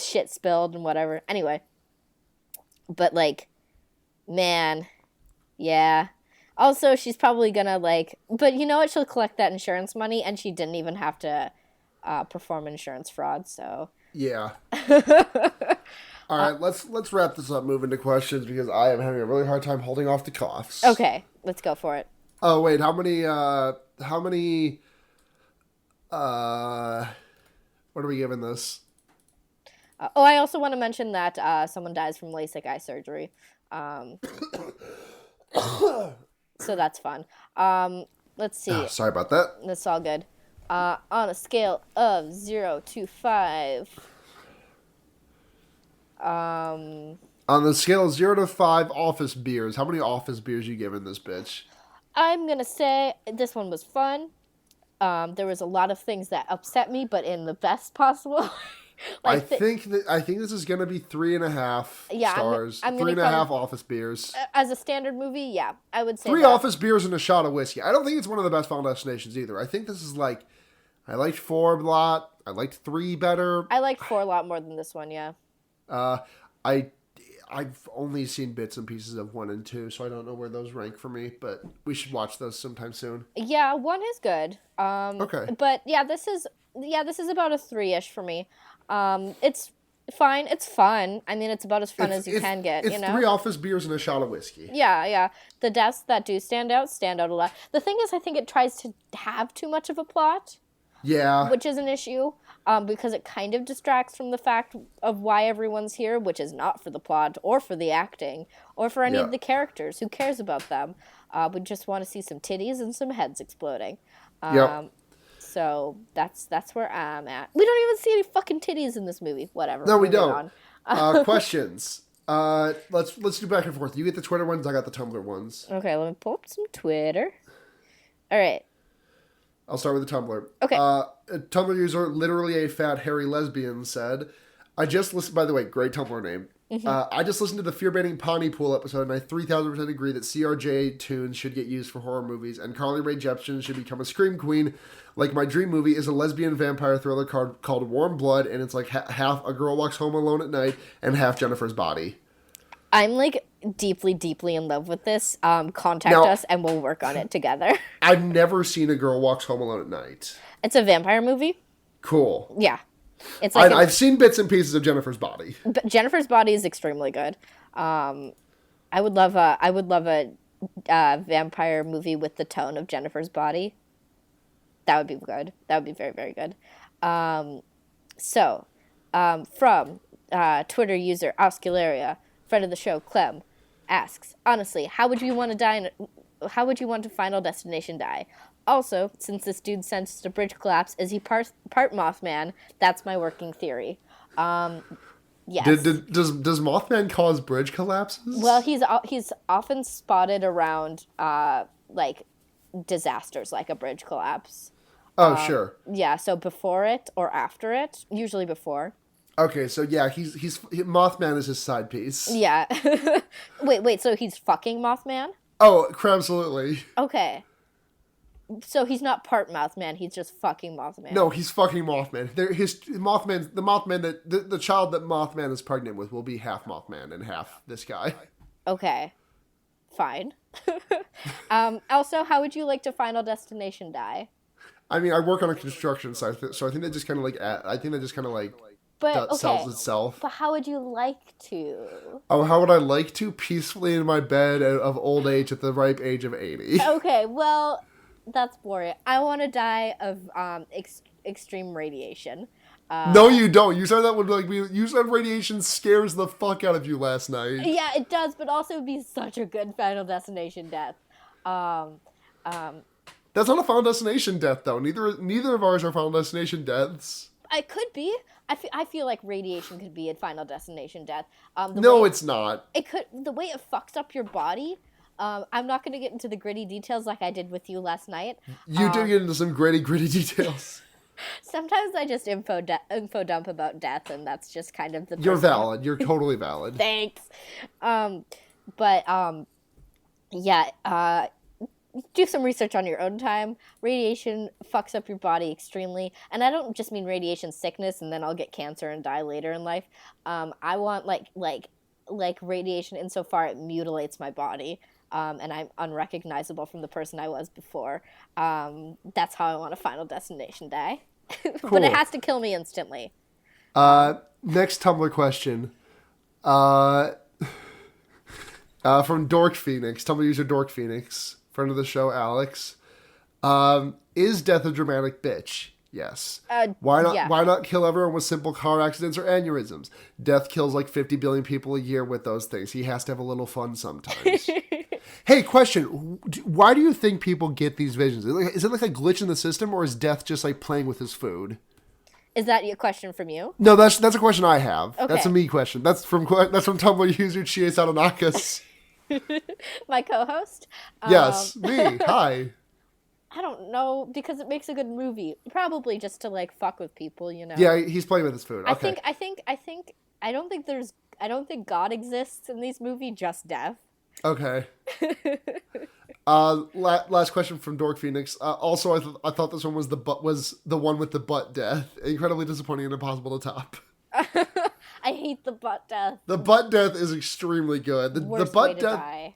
shit spilled and whatever. Anyway, but like, man, yeah. Also, she's probably gonna like, but you know what? She'll collect that insurance money, and she didn't even have to perform insurance fraud. So yeah. All right, let's wrap this up. Move into questions because I am having a really hard time holding off the coughs. Okay, let's go for it. Oh wait, how many? What are we giving this? I also want to mention that someone dies from LASIK eye surgery. So that's fun. Let's see. Sorry about that. That's all good. On a scale of 0 to 5. On the scale of 0 to 5 office beers, how many office beers you giving this bitch? I'm going to say this one was fun. There was a lot of things that upset me, but in the best possible. I think this is going to be 3.5 stars. I'm 3.5 office beers. As a standard movie, yeah, I would say 3 office beers and a shot of whiskey. I don't think it's one of the best Final Destinations either. I think this is like, I liked 4 a lot. I liked 3 better. I liked 4 a lot more than this one, yeah. I've only seen bits and pieces of 1 and 2, so I don't know where those rank for me, but we should watch those sometime soon. Yeah, 1 is good. Okay. But yeah, this is about a 3-ish for me. It's fine. It's fun. I mean, it's about as fun as you can get, you know? It's 3 office beers and a shot of whiskey. Yeah. The deaths that do stand out a lot. The thing is, I think it tries to have too much of a plot. Yeah. Which is an issue, because it kind of distracts from the fact of why everyone's here, which is not for the plot or for the acting or for any of the characters. Who cares about them? We just want to see some titties and some heads exploding. So that's where I'm at. We don't even see any fucking titties in this movie. Whatever. No, we don't. Questions. Let's do back and forth. You get the Twitter ones. I got the Tumblr ones. Okay, let me pull up some Twitter. All right. I'll start with the Tumblr. Okay. A Tumblr user, literally a fat hairy lesbian, said, I just listened, by the way, great Tumblr name. I just listened to the Fear Banning Pontypool episode, and I 3,000% agree that CRJ tunes should get used for horror movies, and Carly Rae Jepsen should become a scream queen. Like, my dream movie is a lesbian vampire thriller called Warm Blood, and it's like half a girl walks home alone at night and half Jennifer's Body. I'm like deeply, deeply in love with this. Contact us and we'll work on it together. I've never seen a girl walks home alone at night. It's a vampire movie. Cool. Yeah. It's like I've seen bits and pieces of Jennifer's Body. But Jennifer's Body is extremely good. I would love a vampire movie with the tone of Jennifer's Body. That would be good. That would be very, very good. From Twitter user Oscularia, friend of the show Clem, asks, honestly, how would you want to Final Destination die? Also, since this dude sensed a bridge collapse, is he part Mothman? That's my working theory. Yes. Does Mothman cause bridge collapses? Well, he's often spotted around like disasters, like a bridge collapse. Oh, sure. Yeah, so before it or after it, usually before. Okay, so yeah, he's Mothman is his side piece. Yeah. wait, so he's fucking Mothman? Oh, absolutely. Okay. So he's not part Mothman, he's just fucking Mothman. No, he's fucking Mothman. The child that Mothman is pregnant with will be half Mothman and half this guy. Okay. Fine. Also, how would you like to Final Destination die? I mean, I work on a construction site, so I think that just kind of sells itself. But how would you like to? Oh, how would I like to? Peacefully in my bed of old age at the ripe age of 80. Okay, well, that's boring. I want to die of extreme radiation. No, you don't. You said that would you said radiation scares the fuck out of you last night. Yeah, it does, but also it'd be such a good Final Destination death. That's not a Final Destination death, though. Neither of ours are Final Destination deaths. It could be. I feel like radiation could be a Final Destination death. It's not. It could. The way it fucks up your body. I'm not going to get into the gritty details like I did with you last night. You do get into some gritty details. Sometimes I just info dump about death, and that's just kind of the. You're valid. You're totally valid. Thanks. Yeah. Do some research on your own time. Radiation fucks up your body extremely, and I don't just mean radiation sickness, and then I'll get cancer and die later in life. I want like radiation insofar it mutilates my body. And I'm unrecognizable from the person I was before. That's how I want a Final Destination die. Cool. But it has to kill me instantly. Next Tumblr question. From Dork Phoenix, Tumblr user Dork Phoenix, friend of the show Alex. Is death a dramatic bitch? Yes. Why not? Yeah. Why not kill everyone with simple car accidents or aneurysms? Death kills like 50 billion people a year with those things. He has to have a little fun sometimes. Hey, question. Why do you think people get these visions? Is it like a glitch in the system, or is death just like playing with his food? Is that your question from you? No, that's a question I have. Okay. That's a me question. That's from Tumblr user Chie Satanakas. My co-host? Yes, me. Hi. I don't know, because it makes a good movie. Probably just to like fuck with people, you know. Yeah, he's playing with his food. Okay. I don't think God exists in these movies, just death. Okay. Last question from Dork Phoenix. Also, I thought this one was the one with the butt death. Incredibly disappointing and impossible to top. I hate the butt death. The butt death is extremely good. The butt way to death. Die.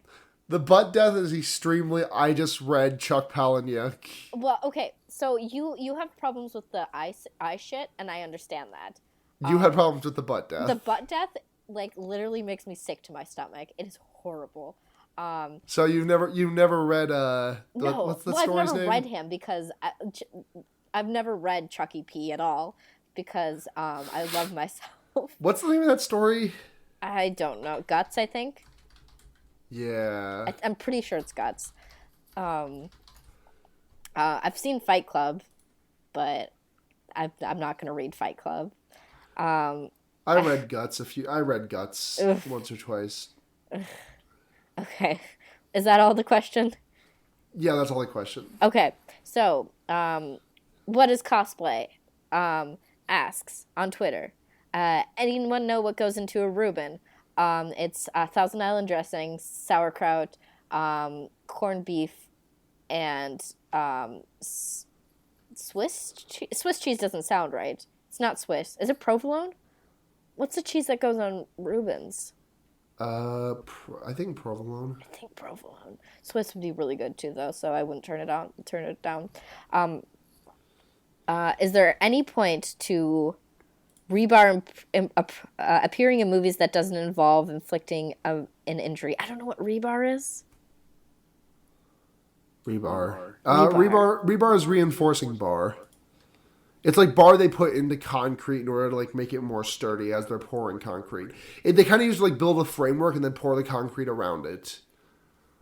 The butt death is extremely. I just read Chuck Palahniuk. Well, okay, so you have problems with the eye shit, and I understand that. You had problems with the butt death. The butt death, like, literally makes me sick to my stomach. It is horrible. So you've never read No, what's the I've story's never name? read him because I've never read Chucky P at all because I love myself. What's the name of that story? I don't know. Guts, I think. Yeah. I'm pretty sure it's Guts. I've seen Fight Club, but I'm not going to read Fight Club. I read Guts once or twice. Okay. Is that all the question? Yeah, that's all the question. Okay. So, what is cosplay? Asks on Twitter. Anyone know what goes into a Reuben? It's Thousand Island dressing, sauerkraut, corned beef, and Swiss cheese doesn't sound right. It's not Swiss. Is it provolone? What's the cheese that goes on Reuben's? I think provolone. I think provolone. Swiss would be really good too, though, so I wouldn't turn it on. Turn it down. Um, is there any point to appearing in movies that doesn't involve inflicting an injury? I don't know what rebar is. Rebar. Rebar. Rebar is reinforcing bar. It's like bar they put into concrete in order to like make it more sturdy as they're pouring concrete. They kind of use like build a framework and then pour the concrete around it.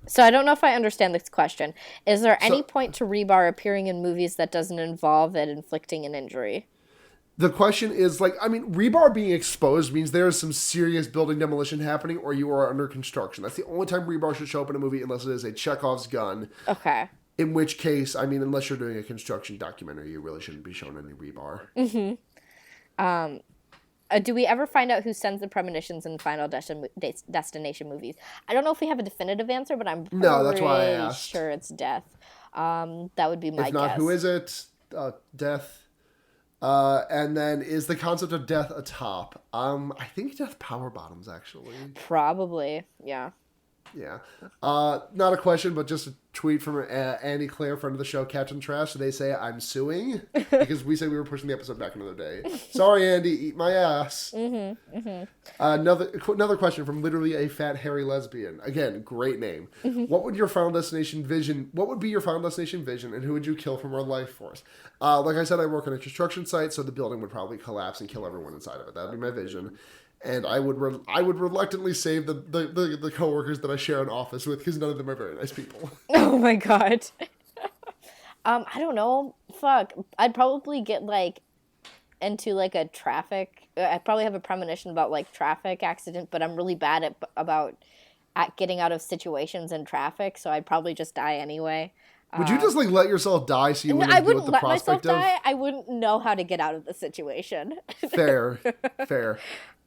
So I don't know if I understand this question. Is there any point to rebar appearing in movies that doesn't involve it inflicting an injury? The question is like, I mean, rebar being exposed means there is some serious building demolition happening or you are under construction. That's the only time rebar should show up in a movie unless it is a Chekhov's gun. Okay. In which case, I mean, unless you're doing a construction documentary, you really shouldn't be showing any rebar. Do we ever find out who sends the premonitions in Final Destination movies? I don't know if we have a definitive answer, but I'm that's why I asked. Sure it's Death. That would be my guess. If not, who is it? Death. And then is the concept of death a top? I think Death power bottoms, actually. Probably, yeah. Yeah. Not a question, but just a tweet from Annie Claire, friend of the show, Captain Trash. They say, I'm suing, because we said we were pushing the episode back another day. Sorry, Andy, eat my ass. Another question from literally a fat, hairy lesbian. Again, great name. What would be your Final Destination vision, and who would you kill from our life force? Like I said, I work on a construction site, so the building would probably collapse and kill everyone inside of it. That would be my vision. And I would reluctantly save the coworkers that I share an office with because none of them are very nice people. Oh my god. I don't know. Fuck. I'd probably get like into like a traffic. I'd probably have a premonition about like traffic accident, but I'm really bad at getting out of situations in traffic, so I'd probably just die anyway. Would you just like let yourself die so you wouldn't deal with the prospect of? I wouldn't let myself die. I wouldn't know how to get out of the situation. Fair.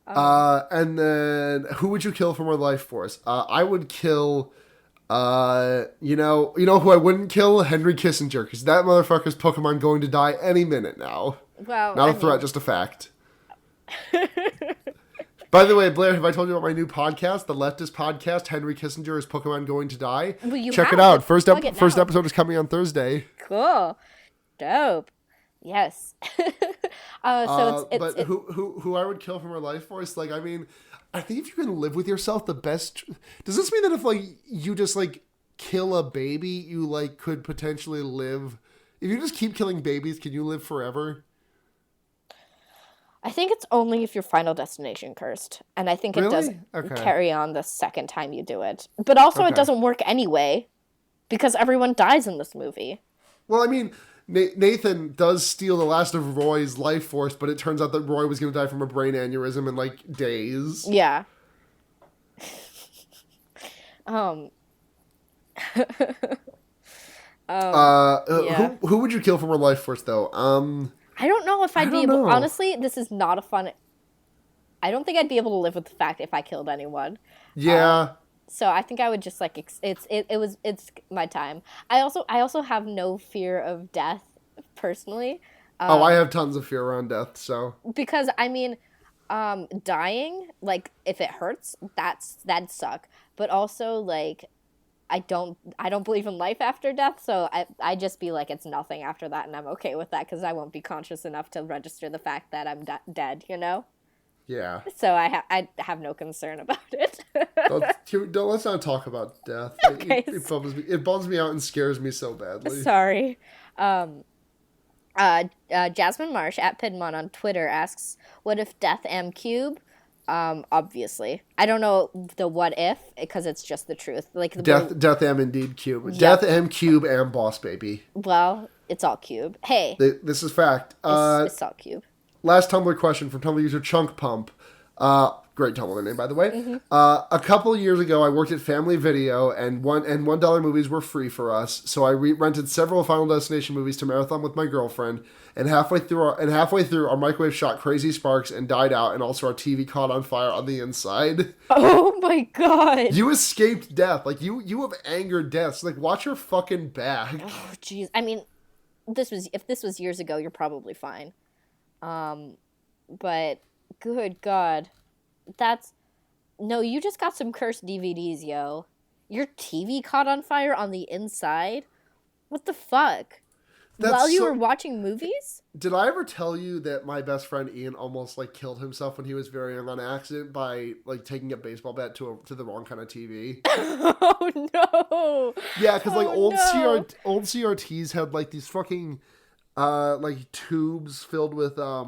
And then who would you kill from our life force? I would kill, you know who I wouldn't kill? Henry Kissinger, because that motherfucker's Pokemon going to die any minute now. Well, not a threat, just a fact. By the way, Blair, have I told you about my new podcast, the Leftist podcast, Henry Kissinger is Pokemon Going to Die? Well, check it out. First episode is coming on Thursday. Cool. Dope. Yes. But who I would kill from our life force? Like, I mean, I think if you can live with yourself, the best. Does this mean that if like you just like kill a baby, you like could potentially live? If you just keep killing babies, can you live forever? I think it's only if you're Final Destination cursed, and I think it does carry on the second time you do it. But also, it doesn't work anyway because everyone dies in this movie. Well, I mean. Nathan does steal the last of Roy's life force, but it turns out that Roy was going to die from a brain aneurysm in, like, days. Yeah. Yeah. Who would you kill from her life force, though? I don't know if I'd be able... Honestly, this is not a fun... I don't think I'd be able to live with the fact if I killed anyone. Yeah. So I think I would just like it's my time. I also have no fear of death personally. I have tons of fear around death. So because I mean, dying, like if it hurts, that'd suck. But also like I don't believe in life after death, so I just be like it's nothing after that, and I'm okay with that because I won't be conscious enough to register the fact that I'm dead. You know. Yeah. So I have no concern about it. Let's not talk about death. Okay. It bums me out and scares me so badly. Sorry. Jasmine Marsh at Pidmon on Twitter asks, "What if death am cube?" Obviously, I don't know the what if because it's just the truth. Like death am indeed cube. Yep. Death am cube am boss baby. Well, it's all cube. Hey, this is fact. It's all cube. Last Tumblr question from Tumblr user Chunk Pump. Great Tumblr name, by the way. A couple years ago, I worked at Family Video, and $1 movies were free for us. So I rented several Final Destination movies to marathon with my girlfriend. And halfway through, our microwave shot crazy sparks and died out, and also our TV caught on fire on the inside. Oh my god! You escaped death. Like you have angered death. So, like, watch your fucking back. Oh jeez. I mean, if this was years ago, you're probably fine. But good god. No, you just got some cursed DVDs, yo. Your TV caught on fire on the inside? What the fuck? While you were watching movies? Did I ever tell you that my best friend Ian almost, like, killed himself when he was very young on accident by, like, taking a baseball bat to the wrong kind of TV? Oh no! Yeah, because old CRTs had, like, these fucking like tubes filled with I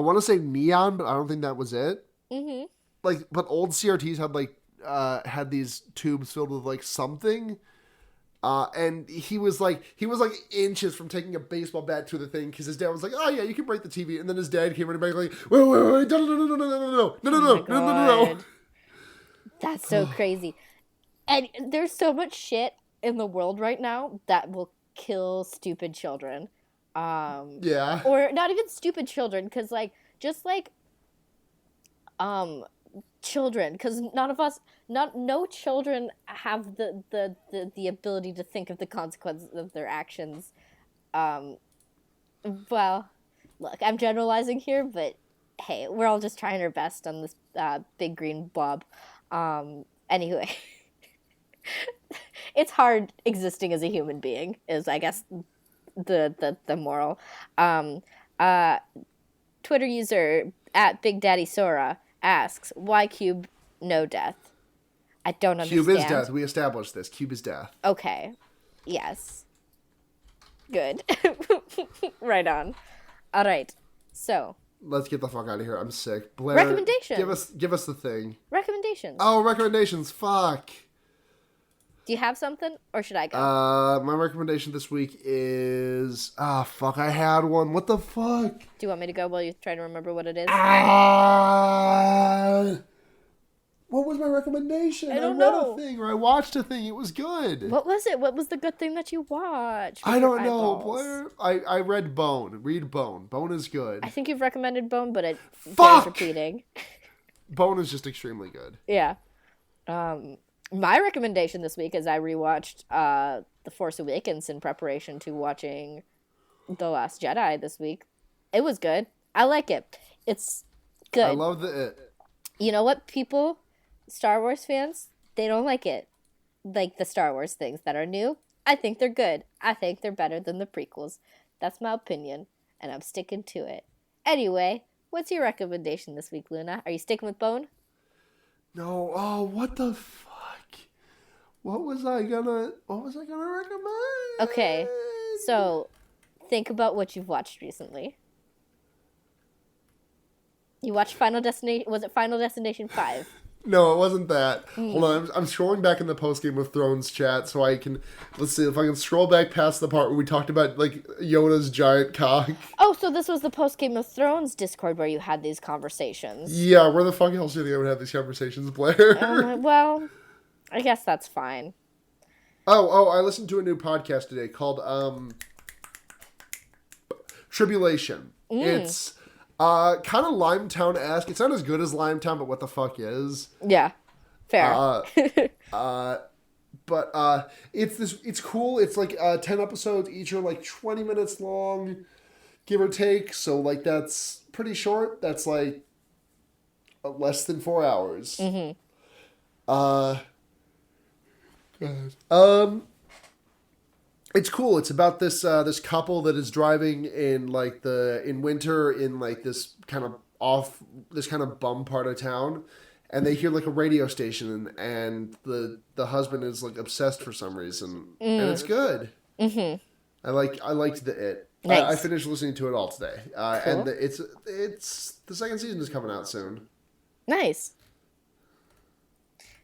want to say neon, but I don't think that was it. Mm-hmm. Like, but old CRTs had these tubes filled with, like, something. And he was like inches from taking a baseball bat to the thing, because his dad was like, "Oh yeah, you can break the TV." And then his dad came running back like, "Wait, no. That's so crazy. And there's so much shit in the world right now that will kill stupid children. Yeah. Or not even stupid children, because children, because no children have the ability to think of the consequences of their actions. Well, look, I'm generalizing here, but hey, we're all just trying our best on this big green blob. Anyway, it's hard existing as a human being, is, I guess, the moral. Twitter user at Big Daddy Sora asks, why cube, no death? I don't understand. Cube is death. We established this. Cube is death. Okay. Yes. Good. Right on. All right. So. Let's get the fuck out of here. I'm sick. Blair, recommendations. Give us the thing. Recommendations. Oh, recommendations. Fuck. Do you have something, or should I go? My recommendation this week is... fuck, I had one. What the fuck? Do you want me to go while you try to remember what it is? What was my recommendation? I don't know. Read a thing, or I watched a thing. It was good. What was it? What was the good thing that you watched? I don't know, Blair. I read Bone. Read Bone. Bone is good. I think you've recommended Bone, but it bears repeating. Bone is just extremely good. Yeah. My recommendation this week is I rewatched The Force Awakens in preparation to watching The Last Jedi this week. It was good. I like it. It's good. I love it. You know what, people, Star Wars fans, they don't like it. Like the Star Wars things that are new. I think they're good. I think they're better than the prequels. That's my opinion, and I'm sticking to it. Anyway, what's your recommendation this week, Luna? Are you sticking with Bone? No. Oh, what the fuck? What was I gonna recommend? Okay, so think about what you've watched recently. You watched Final Destination. Was it Final Destination 5? No, it wasn't that. Hold on, I'm scrolling back in the post Game of Thrones chat so I can, let's see if I can scroll back past the part where we talked about, like, Yoda's giant cock. Oh, so this was the post Game of Thrones Discord where you had these conversations. Yeah, where the fuck else do you think I would have these conversations, Blair? Well, I guess that's fine. Oh, I listened to a new podcast today called Tribulation. It's kind of Limetown-esque. It's not as good as Limetown, but what the fuck is? Yeah, fair. But it's cool. It's like 10 episodes. Each are like 20 minutes long, give or take. So, like, that's pretty short. That's like less than 4 hours. It's cool. It's about this this couple that is driving in winter in like this kind of bum part of town, and they hear like a radio station, and the husband is like obsessed for some reason, and it's good. I liked it. Nice. I finished listening to it all today, cool. And it's the second season is coming out soon. Nice.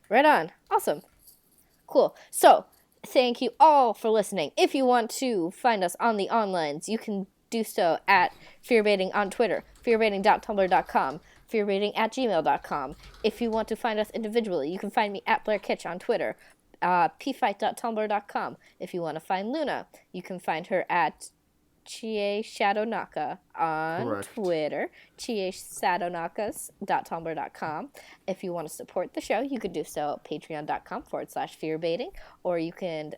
Right on. Awesome. Cool. So, thank you all for listening. If you want to find us on the onlines, you can do so at fearbaiting on Twitter, fearbaiting.tumblr.com, fearbaiting@gmail.com. If you want to find us individually, you can find me at Blair Kitch on Twitter, pfight.tumblr.com. If you want to find Luna, you can find her at Chie Shadownaca on Correct. Twitter, chieshadownakas.tumblr.com. If you want to support the show, you can do so at patreon.com/fearbaiting, or you can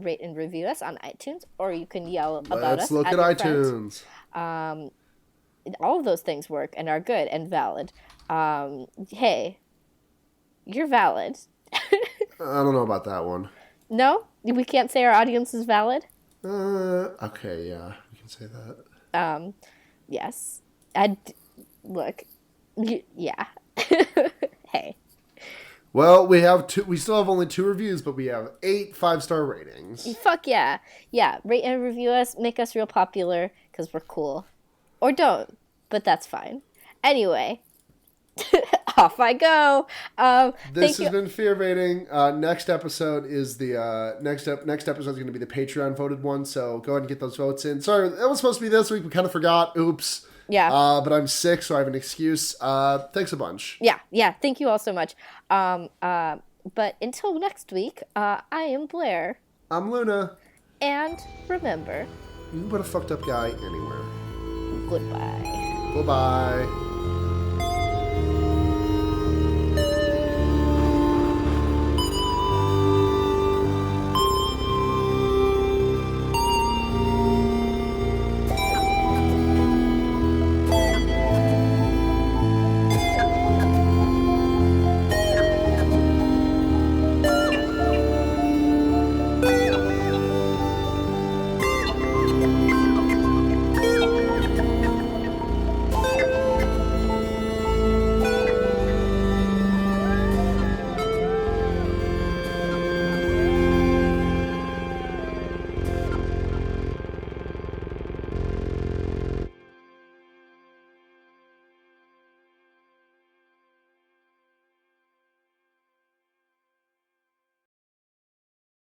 rate and review us on iTunes, or you can yell about us. Let's look at your iTunes. Friends. All of those things work and are good and valid. Hey, you're valid. I don't know about that one. No? We can't say our audience is valid? Okay, yeah, we can say that. Yes. Look, yeah. Hey. Well, we still have only 2 reviews, but we have 8 5-star ratings. Fuck yeah. Yeah, rate and review us, make us real popular, because we're cool. Or don't, but that's fine. Anyway, off I go. This has been Fear Baiting. Next episode is the next episode is going to be the Patreon voted one. So go ahead and get those votes in. Sorry, that was supposed to be this week. We kind of forgot. Oops. Yeah. But I'm sick, so I have an excuse. Thanks a bunch. Yeah. Thank you all so much. But until next week, I am Blair. I'm Luna. And remember, You can put a fucked up guy anywhere. goodbye. Bye-bye.